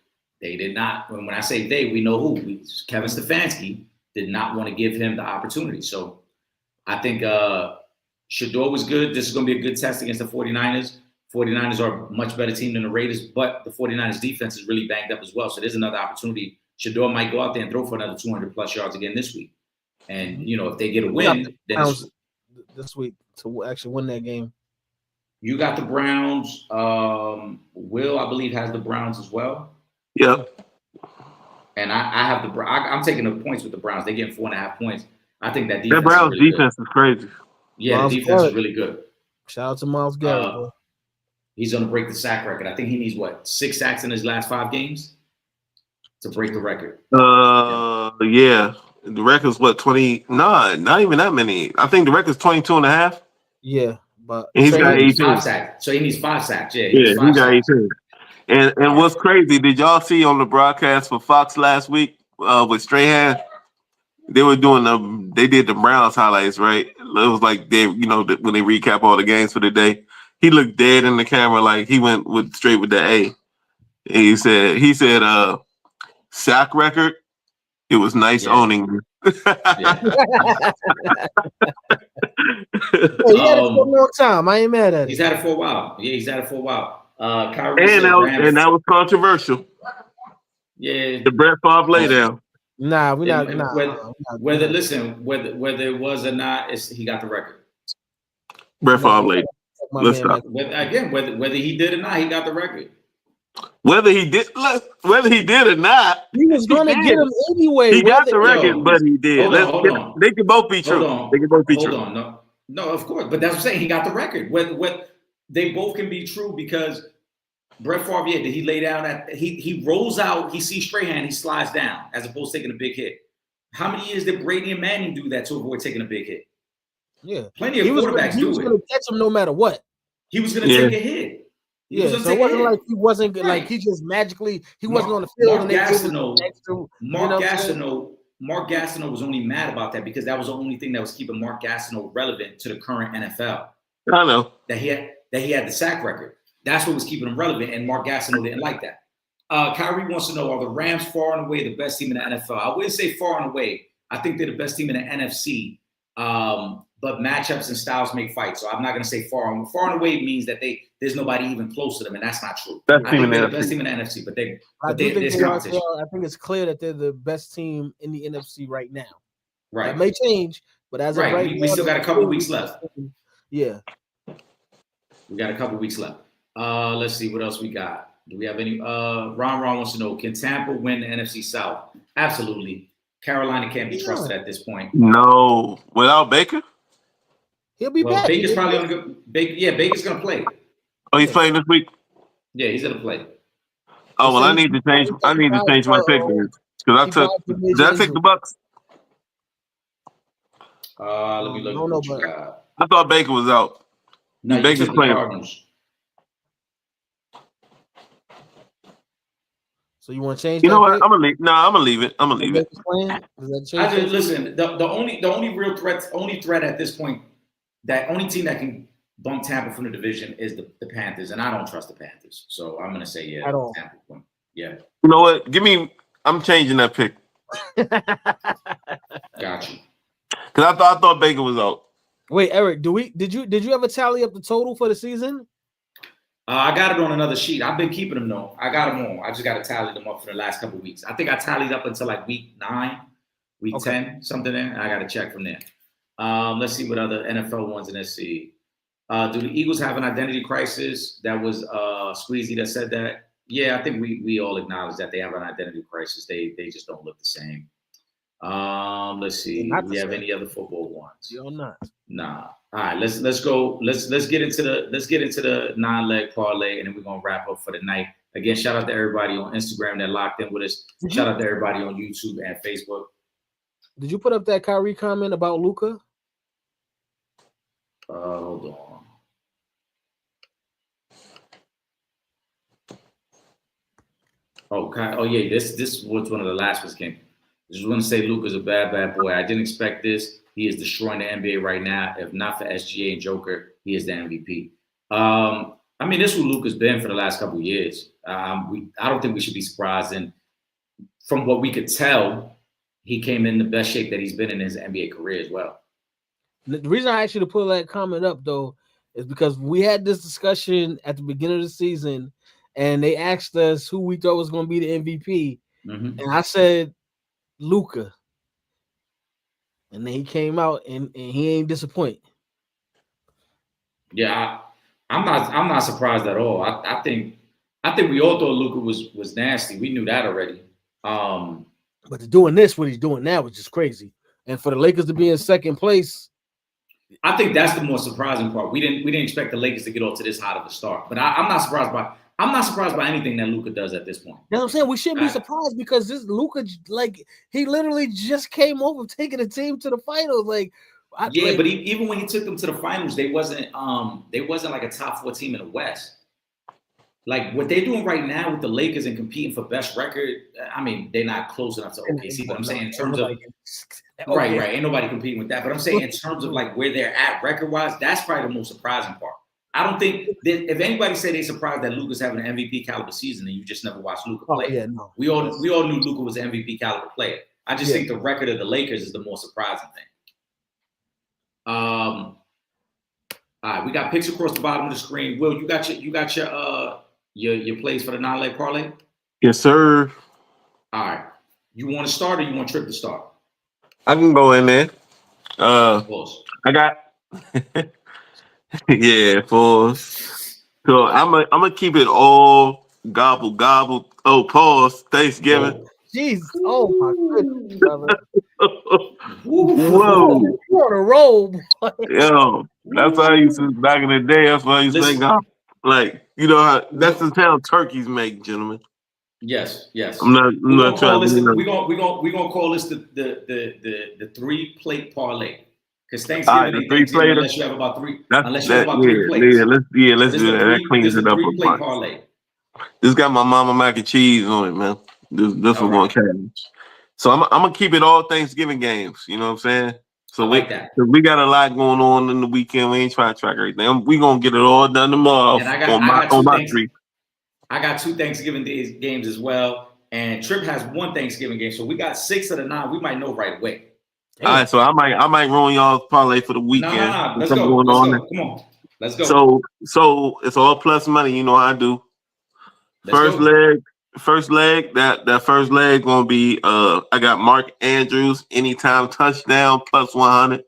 did not. When I say they, we know who. Kevin Stefanski did not want to give him the opportunity. So I think Shador was good. This is going to be a good test against the 49ers. 49ers are a much better team than the Raiders, but the 49ers defense is really banged up as well. So there's another opportunity. Shador might go out there and throw for another 200-plus yards again this week. And, if they get a win, then this week to actually win that game. You got the Browns. Will, I believe, has the Browns as well. Yeah. And I have I'm taking the points with the Browns. They're getting 4.5 points. I think that defense. That Browns is really defense good. is crazy. Yeah, the defense is really good. Shout out to Myles Garrett. He's going to break the sack record. I think he needs 6 sacks in his last 5 games to break the record. Yeah. The record's 20? No, not even that many. I think the record's 22 and a half. Yeah, but and he's got 18. 5 sacks. So he needs 5 sacks. Yeah, He got 18. And what's crazy? Did y'all see on the broadcast for Fox last week with Strahan? They were doing they did the Browns highlights, right? It was like when they recap all the games for the day. He looked dead in the camera, like he went straight with the A. And he said, sack record. It was nice owning you. He had it for a long time. I ain't mad at it. He's had it for a while. Yeah, he's had it for a while. Kyrie and that was controversial. Yeah, the Brett Favre laydown. Nah, we're not. Whether it was or not, he got the record. Brett Favre laid. Let's stop. Whether he did or not, he got the record. Whether he did or not, he was going to get him anyway. He got the record, but he did. They can both be true. They can both be true. Hold on, no, of course, but that's what I'm saying. He got the record. What they both can be true because Brett Favre, did he lay down he rolls out, he sees Strahan, he slides down as opposed to taking a big hit. How many years did Brady and Manning do that to avoid taking a big hit? Yeah, plenty of quarterbacks do it. He was going to catch him no matter what. He was going to take a hit. So it wasn't like he wasn't good. Like he just magically wasn't on the field. Mark Gastineau was only mad about that because that was the only thing that was keeping Mark Gastineau relevant to the current NFL. I know that he had the sack record. That's what was keeping him relevant, and Mark Gastineau didn't like that. Kyrie wants to know: are the Rams far and away the best team in the NFL? I wouldn't say far and away. I think they're the best team in the NFC. But matchups and styles make fights. So I'm not going to say far and away means that there's nobody even close to them, and that's not true. I think they're the best team in the NFC, but there's competition. I think it's clear that they're the best team in the NFC right now. Right. That may change, but as of right now, we still got a couple weeks left. Yeah. We got a couple weeks left. Let's see what else we got. Do we have any? Ron wants to know: can Tampa win the NFC South? Absolutely. Carolina can't be trusted at this point. No, without Baker. He'll be back. Baker's probably going to go. Baker's going to play. Oh, he's playing this week. Yeah, he's going to play. Oh well, I need to change my pick because Did I take the Bucks? Let me look. I thought Baker was out. No, Baker's playing. So you want to change? You know what? I'm gonna leave. No, I'm gonna leave it. Listen. The only real threat at this point, that only team that can bump Tampa from the division is the Panthers, and I don't trust the Panthers. So I'm gonna say Tampa. Yeah. You know what? I'm changing that pick. Got you. Because I thought Baker was out. Wait, Eric, did you ever tally up the total for the season? I got it on another sheet. I've been keeping them though. I got them on. I just got to tally them up for the last couple of weeks. I think I tallied up until like week 9, week 10, something there. I got to check from there. Let's see what other NFL ones in this see. Do the Eagles have an identity crisis? That was Squeezy that said that. Yeah, I think we all acknowledge that they have an identity crisis. They just don't look the same. Let's see. Do we have any other football ones? You're not. Nah. All right, let's go. Let's get into the 9-leg parlay, and then we're gonna wrap up for the night. Again, shout out to everybody on Instagram that locked in with us. Shout out to everybody on YouTube and Facebook. Did you put up that Kyrie comment about Luka? Hold on. Oh yeah, this was one of the last ones came. I just want to say Luka's a bad boy. I didn't expect this. He is destroying the NBA right now. If not for SGA and Joker, he is the MVP. I mean, this is what Luka's been for the last couple of years. I don't think we should be surprised. And from what we could tell, he came in the best shape that he's been in his NBA career as well. The reason I asked you to put that comment up, though, is because we had this discussion at the beginning of the season, and they asked us who we thought was going to be the MVP. Mm-hmm. And I said Luka. And then he came out and he ain't disappointed. Yeah, I'm not surprised at all. I think we all thought Luka was nasty. We knew that already. But doing what he's doing now, is just crazy. And for the Lakers to be in second place, I think that's the more surprising part. We didn't expect the Lakers to get off to this hot of a start, but I'm not surprised by anything that Luka does at this point. You know what I'm saying? We shouldn't be surprised because this Luka, like, he literally just came over taking the team to the finals. Like, but even when he took them to the finals, they wasn't like a top 4 team in the West. Like what they're doing right now with the Lakers and competing for best record, I mean, they're not close enough to OKC. But I'm saying in terms of right, ain't nobody competing with that. But I'm saying in terms of like where they're at record wise, that's probably the most surprising part. I don't think that if anybody say they surprised that Luka's having an MVP caliber season, and you just never watched Luka play. Yeah, no. We all knew Luka was an MVP caliber player. I just think the record of the Lakers is the more surprising thing. All right, we got picks across the bottom of the screen. Will, you got your plays for the 9-leg parlay? Yes, sir. All right. You want to start or you want Trip to start? I can go in there. Pause. I got pause. So I'm gonna keep it all gobble. Oh, pause. Thanksgiving. Jeez. Oh my goodness, brother. Whoa. You're on a roll, boy. Yo, that's how I used to back in the day. That's why I used to say gobble. Like, you know how that's the sound turkeys make, gentlemen. Yes. I'm not trying to. We're gonna call this the 3-plate parlay. Because Thanksgiving ain't Thanksgiving unless you have about 3 plates. Let's do that. That cleans it up. 3-plate parlay. This got my mama mac and cheese on it, man. This was going to carry. So I'm gonna keep it all Thanksgiving games. You know what I'm saying? So we got a lot going on in the weekend. We ain't trying to track everything. We gonna get it all done tomorrow. And I got 2 Thanksgiving games as well. And Trip has 1 Thanksgiving game. So we got 6 of the 9. We might know right away. All right, so I might ruin y'all's parlay for the weekend. No. Let's go. Come on. Let's go. So it's all plus money. You know how I do. First leg. That first leg gonna be I got Mark Andrews anytime touchdown plus 100.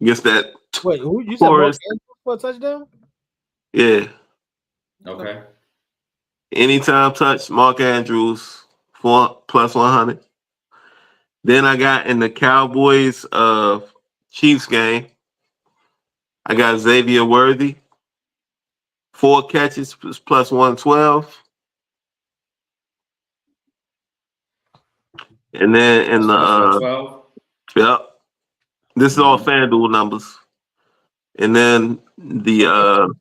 Guess that. Wait, who you said Mark Andrews for a touchdown? Yeah. Okay. Anytime touch Mark Andrews for plus 100. Then I got in the Cowboys Chiefs game. I got Xavier Worthy. 4 catches plus 112. And then in the this is all FanDuel numbers. And then the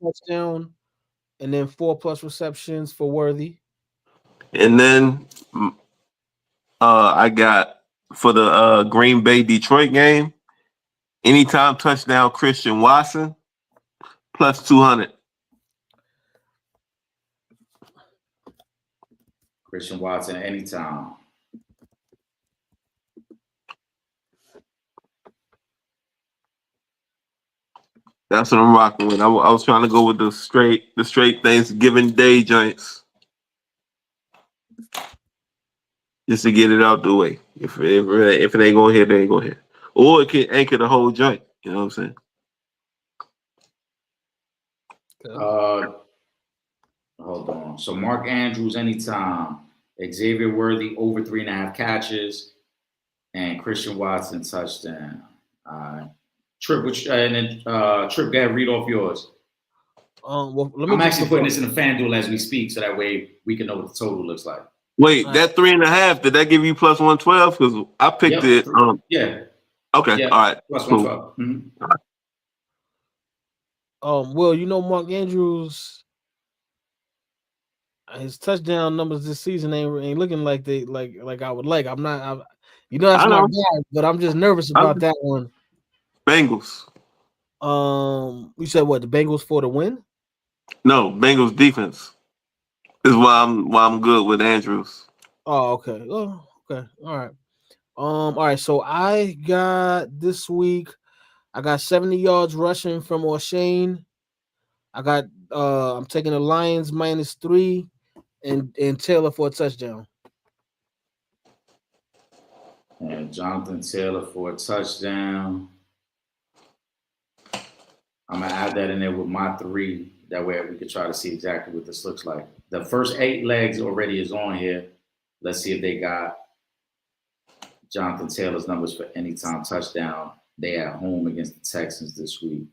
touchdown, and then 4+ receptions for Worthy. And then I got for the Green Bay Detroit game, anytime touchdown Christian Watson plus 200. Christian Watson anytime. That's what I'm rocking with. I was trying to go with the straight Thanksgiving Day joints, just to get it out the way. If it ain't gonna hit, it ain't gonna hit. Or it can anchor the whole joint. You know what I'm saying? Hold on. So Mark Andrews anytime, Xavier Worthy over 3.5 catches, and Christian Watson touchdown. Trip, and then Trip, go ahead, read off yours. Well, I'm actually putting this in the FanDuel as we speak, so that way we can know what the total looks like. Wait, that 3.5, did that give you plus 112? Because I picked it. Yeah. Okay. Yeah, all right. plus cool. 112. Mm-hmm. Well, you know, Mark Andrews, his touchdown numbers this season ain't looking like they like I would like. That's my bad, but I'm just nervous about that one. Bengals. You said what? The Bengals for the win? No, Bengals defense is why I'm good with Andrews. Oh, okay. Oh, okay. All right. All right. So I got this week. I got 70 yards rushing from O'Shane. I got. I'm taking the Lions -3, and Taylor for a touchdown. And Jonathan Taylor for a touchdown. I'm gonna add that in there with my 3. That way we could try to see exactly what this looks like. The first 8 legs already is on here. Let's see if they got Jonathan Taylor's numbers for anytime touchdown. They at home against the Texans this week.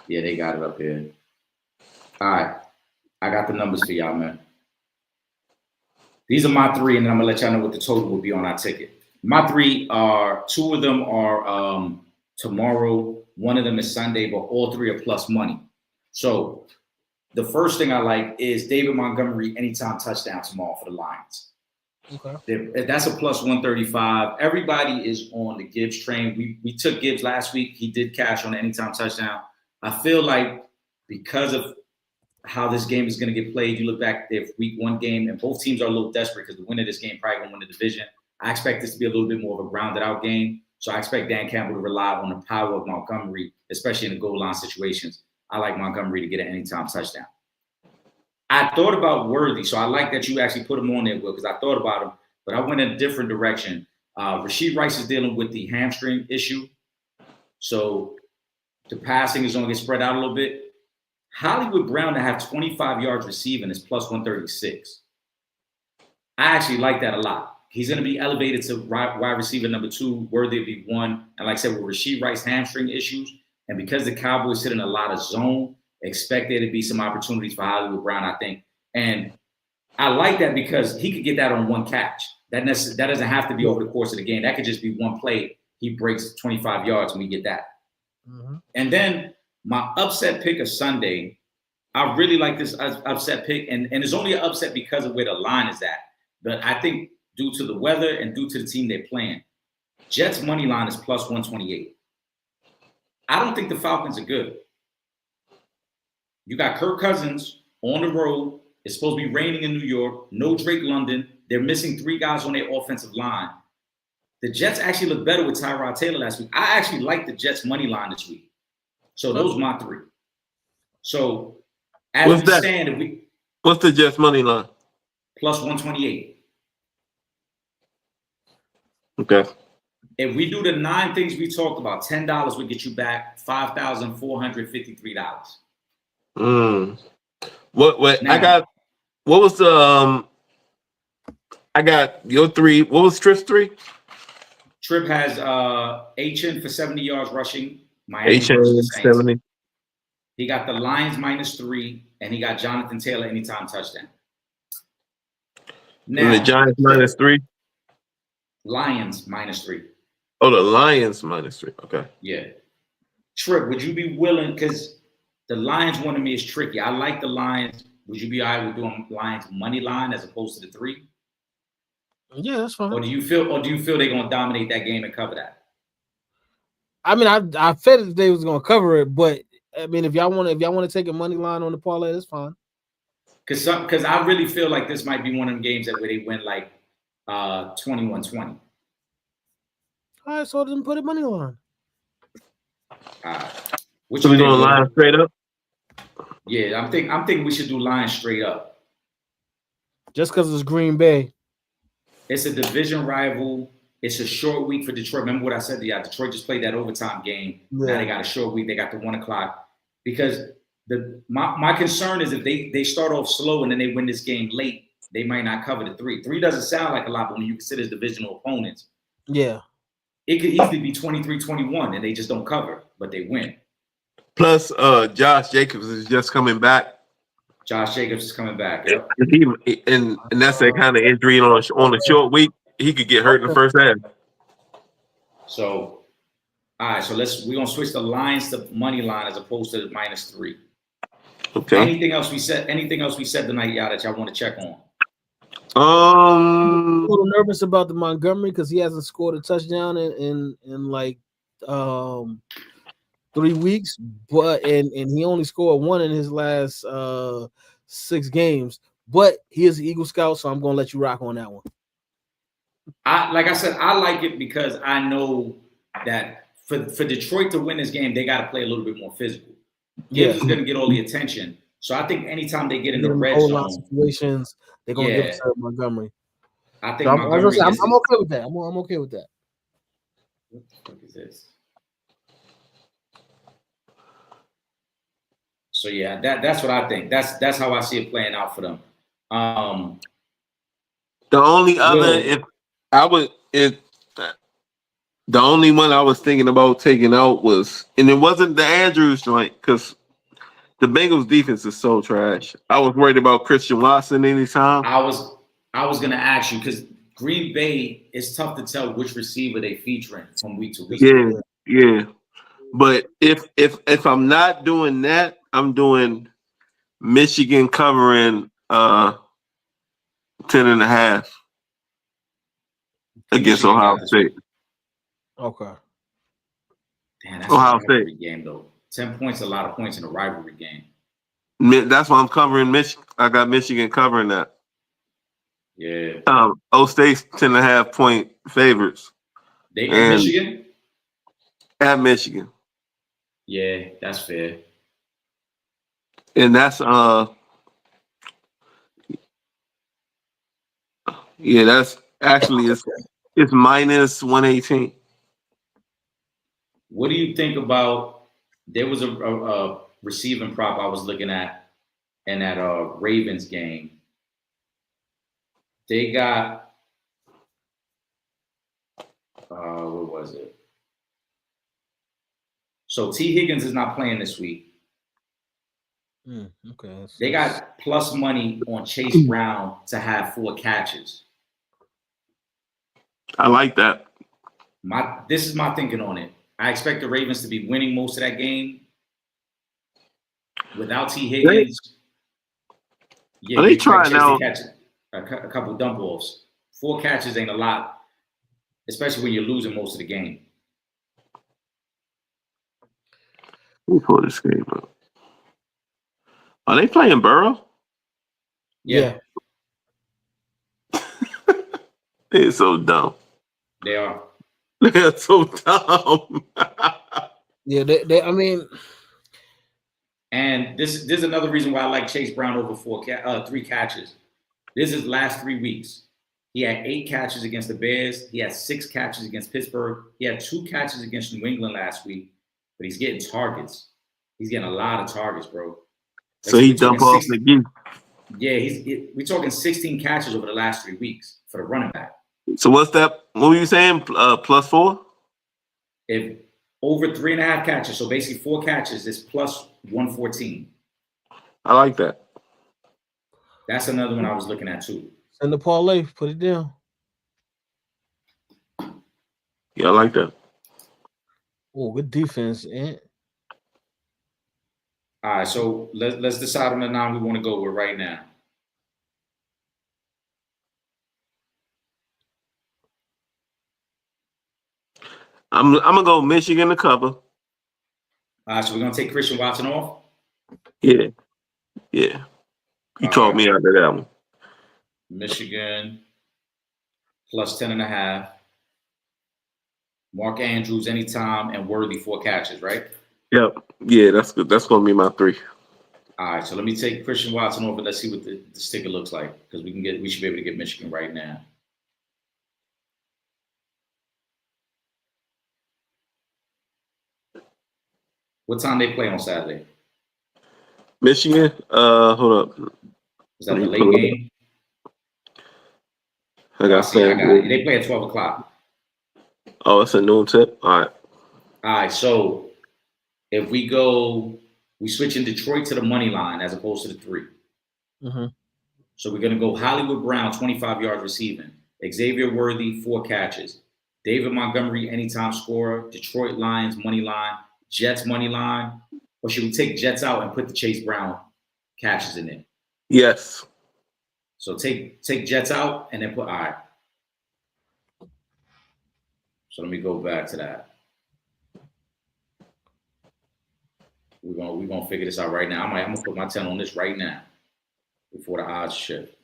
Yeah, they got it up here. All right. I got the numbers for y'all, man. These are my three, and then I'm going to let y'all know what the total will be on our ticket. My three are, two of them are tomorrow. One of them is Sunday, but all three are plus money. So the first thing I like is David Montgomery anytime touchdown tomorrow for the Lions. Okay. That's a plus 135. Everybody is on the Gibbs train. We took Gibbs last week. He did cash on the anytime touchdown. I feel like because of how this game is going to get played, you look back at week one game, and both teams are a little desperate because the winner of this game probably going to win the division. I expect this to be a little bit more of a grounded out game. So I expect Dan Campbell to rely on the power of Montgomery, especially in the goal line situations. I like Montgomery to get an anytime touchdown. I thought about Worthy, so I like that you actually put him on there, Will, because I thought about him, but I went in a different direction. Rashee Rice is dealing with the hamstring issue, so the passing is going to get spread out a little bit. Hollywood Brown to have 25 yards receiving is plus 136. I actually like that a lot. He's going to be elevated to wide receiver number 2, Worthy to be 1. And like I said, with Rashee Rice hamstring issues, and because the Cowboys sit in a lot of zone, expect there to be some opportunities for Hollywood Brown, I think. And I like that because he could get that on one catch. That doesn't have to be over the course of the game. That could just be one play. He breaks 25 yards and we get that. Mm-hmm. And then my upset pick of Sunday, I really like this upset pick. And it's only an upset because of where the line is at. But I think due to the weather and due to the team they're playing, Jets money line is plus 128. I don't think the Falcons are good. You got Kirk Cousins on the road. It's supposed to be raining in New York. No Drake London. They're missing 3 guys on their offensive line. The Jets actually look better with Tyrod Taylor last week. I actually like the Jets money line this week. So those are my 3. So as what's we that? stand, What's the Jets money line? Plus 128. Okay. If we do the 9 things we talked about, $10 would get you back $5,453. What Now, I got? What was the I got your 3. What was Tripp's 3? Tripp has H.N. for 70 yards rushing. Miami H.N. versus the Saints. 70. He got the Lions minus 3, and he got Jonathan Taylor anytime touchdown. Now, And the Giants minus 3. Lions minus 3. Oh, the Lions minus 3. Okay. Yeah. Tripp, would you be willing? Because the Lions one to me is tricky. I like the Lions. Would you be all right with doing Lions money line as opposed to the 3? Yeah, that's fine. Or do you feel they're gonna dominate that game and cover that? I mean, I felt that they was gonna cover it, but I mean, if y'all want to take a money line on the parlay, that's fine. Because I really feel like this might be one of them games where they win like 21-20. All right, so then put a money line. So we going line straight up? Yeah, I'm thinking we should do line straight up. Just because it's Green Bay. It's a division rival. It's a short week for Detroit. Remember what I said to y'all? Detroit just played that overtime game. Yeah. Now they got a short week. They got the 1 o'clock. Because my concern is if they start off slow and then they win this game late, they might not cover the 3. 3 doesn't sound like a lot, but when you consider divisional opponents, yeah, it could easily be 23-21 and they just don't cover, but they win. Plus, Josh Jacobs is just coming back. Josh Jacobs is coming back. Yep. And that's that kind of injury on a short week. He could get hurt in the first half. So, all right. So we're gonna switch the Lions to money line as opposed to minus 3. Okay. Anything else we said tonight, y'all, that y'all want to check on? I'm a little nervous about the Montgomery because he hasn't scored a touchdown in like 3 weeks, but and he only scored 1 in his last 6 games. But he is an Eagle Scout, so I'm gonna let you rock on that one. Like I said, I like it because I know that for Detroit to win this game, they got to play a little bit more physical. Gibbs is going to get all the attention. So I think anytime they get in the red zone situations, they're going to give it to Montgomery. I think so I'm okay with that. I'm okay with that. What the fuck is this? So yeah, that's what I think. That's how I see it playing out for them. The only other, if I would it. The only one I was thinking about taking out was, and it wasn't the Andrews joint because the Bengals defense is so trash. I was worried about Christian Watson anytime. I was gonna ask you because Green Bay, it's tough to tell which receiver they featuring from week to week. Yeah. But if I'm not doing that, I'm doing Michigan covering 10.5 against Michigan Ohio got this State. Okay. Damn, that's Ohio a rivalry game though. 10 points, a lot of points in a rivalry game. That's why I'm covering Michigan. I got Michigan covering that. Yeah. O State's 10.5 point favorites. They in Michigan? At Michigan. Yeah, that's fair. And that's that's actually it's minus 118. What do you think about? There was a receiving prop I was looking at in that Ravens game. They got what was it? So T. Higgins is not playing this week. Okay. They got plus money on Chase Brown to have 4 catches. I like that. This is my thinking on it. I expect the Ravens to be winning most of that game without T. Higgins. Are they trying out? Catch a couple dump offs. 4 catches ain't a lot, especially when you're losing most of the game. Let me pull this game up. Are they playing Burrow? Yeah. They're so dumb. They are. They're so dumb. Yeah, they I mean, and this is another reason why I like Chase Brown over 3 catches. This is last 3 weeks. He had 8 catches against the Bears. He had 6 catches against Pittsburgh. He had 2 catches against New England last week. But he's getting targets. He's getting a lot of targets, bro. So he dumped off the game. Yeah, we're talking 16 catches over the last 3 weeks for the running back. So what's that? What were you saying? Plus 4? If over 3.5 catches, so basically 4 catches is plus 114. I like that. That's another one I was looking at too. Send the parlay, put it down. Yeah, I like that. Oh, good defense, eh? All right, so let's decide on the 9 we want to go with right now. I'm gonna go Michigan to cover. All right, so we're gonna take Christian Watson off. Yeah. He talked me out of that one. Michigan plus 10.5. Mark Andrews anytime and Worthy 4 catches, right? Yep. Yeah, that's good. That's gonna be my 3. All right, so let me take Christian Watson over. Let's see what the sticker looks like because we should be able to get Michigan right now. What time they play on Saturday? Michigan. Hold up. Is that the late game? I got it. They play at 12 o'clock. Oh, it's a noon tip. All right. So if we switch in Detroit to the money line as opposed to the 3. Mm-hmm. So we're gonna go Hollywood Brown 25 yards receiving, Xavier Worthy 4 catches, David Montgomery anytime scorer, Detroit Lions money line, Jets money line, or should we take Jets out and put the Chase Brown catches in there? Yes. So take Jets out and then put all right. So let me go back to that. We're gonna figure this out right now. I'm gonna put my 10 on this right now before the odds shift.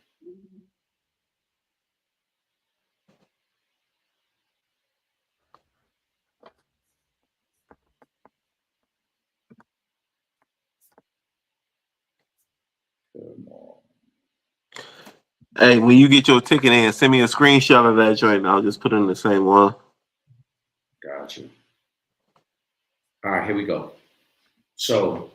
Hey, when you get your ticket in, send me a screenshot of that joint. I'll just put it in the same one. Gotcha. All right, here we go. So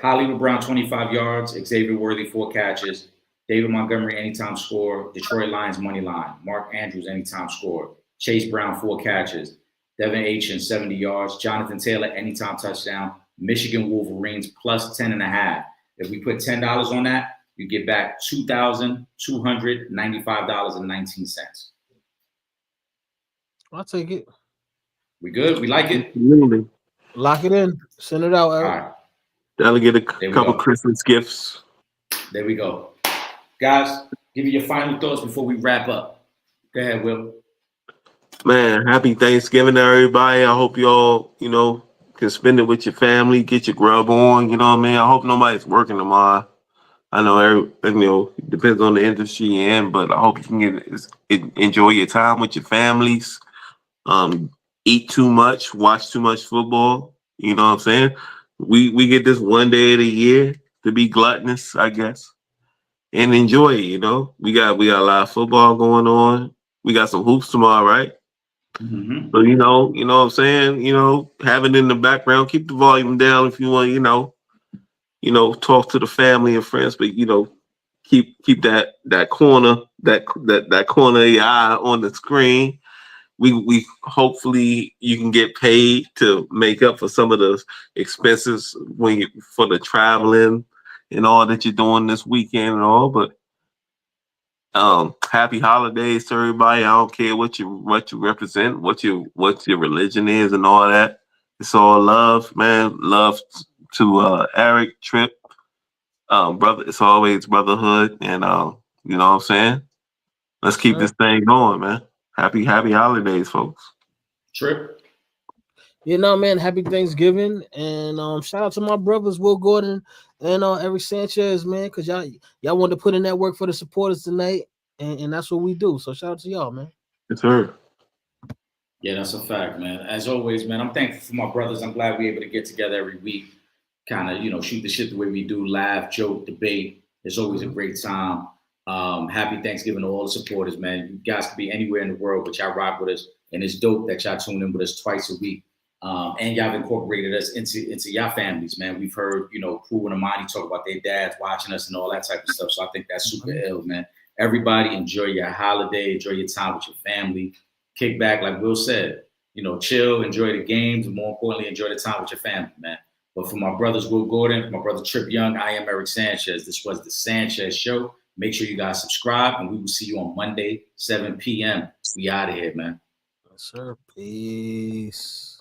Hollywood Brown 25 yards, Xavier Worthy 4 catches, David Montgomery, anytime score. Detroit Lions, money line. Mark Andrews, anytime score. Chase Brown, 4 catches. Devin Achin, 70 yards. Jonathan Taylor, anytime touchdown. Michigan Wolverines, plus 10.5. If we put $10 on that, you get back $2,295.19. I'll take it. We good? We like it? Absolutely. Lock it in. Send it out, All Eric. right. That'll get a There we couple go. Christmas gifts. There we go. Guys, give me your final thoughts before we wrap up. Go ahead, Will. Man, happy Thanksgiving to everybody. I hope you all, can spend it with your family, get your grub on. You know what I mean? I hope nobody's working tomorrow. I know, it depends on the industry you're in, but I hope you can enjoy your time with your families. Eat too much, watch too much football. You know what I'm saying? We get this one day of the year to be gluttonous, I guess, and enjoy it. We got a lot of football going on. We got some hoops tomorrow, right? Mm-hmm. So you know what I'm saying. Have it in the background. Keep the volume down if you want. Talk to the family and friends, but keep that corner that corner of your eye on the screen. We hopefully you can get paid to make up for some of the expenses for the traveling and all that you're doing this weekend and all. But happy holidays to everybody. I don't care what you represent, what your religion is and all that. It's all love, man. Love to Eric, Trip, brother. It's always brotherhood, and you know what I'm saying. Let's keep this thing going, man. Happy holidays, folks. Trip. Man, happy Thanksgiving. And shout out to my brothers, Will Gordon and Eric Sanchez, man, because y'all wanted to put in that work for the supporters tonight, and that's what we do. So shout out to y'all, man. Yes, sir. Yeah, that's a fact, man. As always, man, I'm thankful for my brothers. I'm glad we're able to get together every week, kind of, shoot the shit the way we do, laugh, joke, debate. It's always a great time. Happy Thanksgiving to all the supporters, man. You guys could be anywhere in the world, but y'all rock with us. And it's dope that y'all tune in with us twice a week. And y'all have incorporated us into y'all families, man. We've heard, Pooh and Amani talk about their dads watching us and all that type of stuff. So I think that's super ill, man. Everybody enjoy your holiday, enjoy your time with your family. Kick back, like Will said, chill, enjoy the games, and more importantly, enjoy the time with your family, man. But for my brothers, Will Gordon, for my brother Trip Young, I am Eric Sanchez. This was the Sanchez Show. Make sure you guys subscribe, and we will see you on Monday, 7 p.m. We out of here, man. Yes, sir. Peace.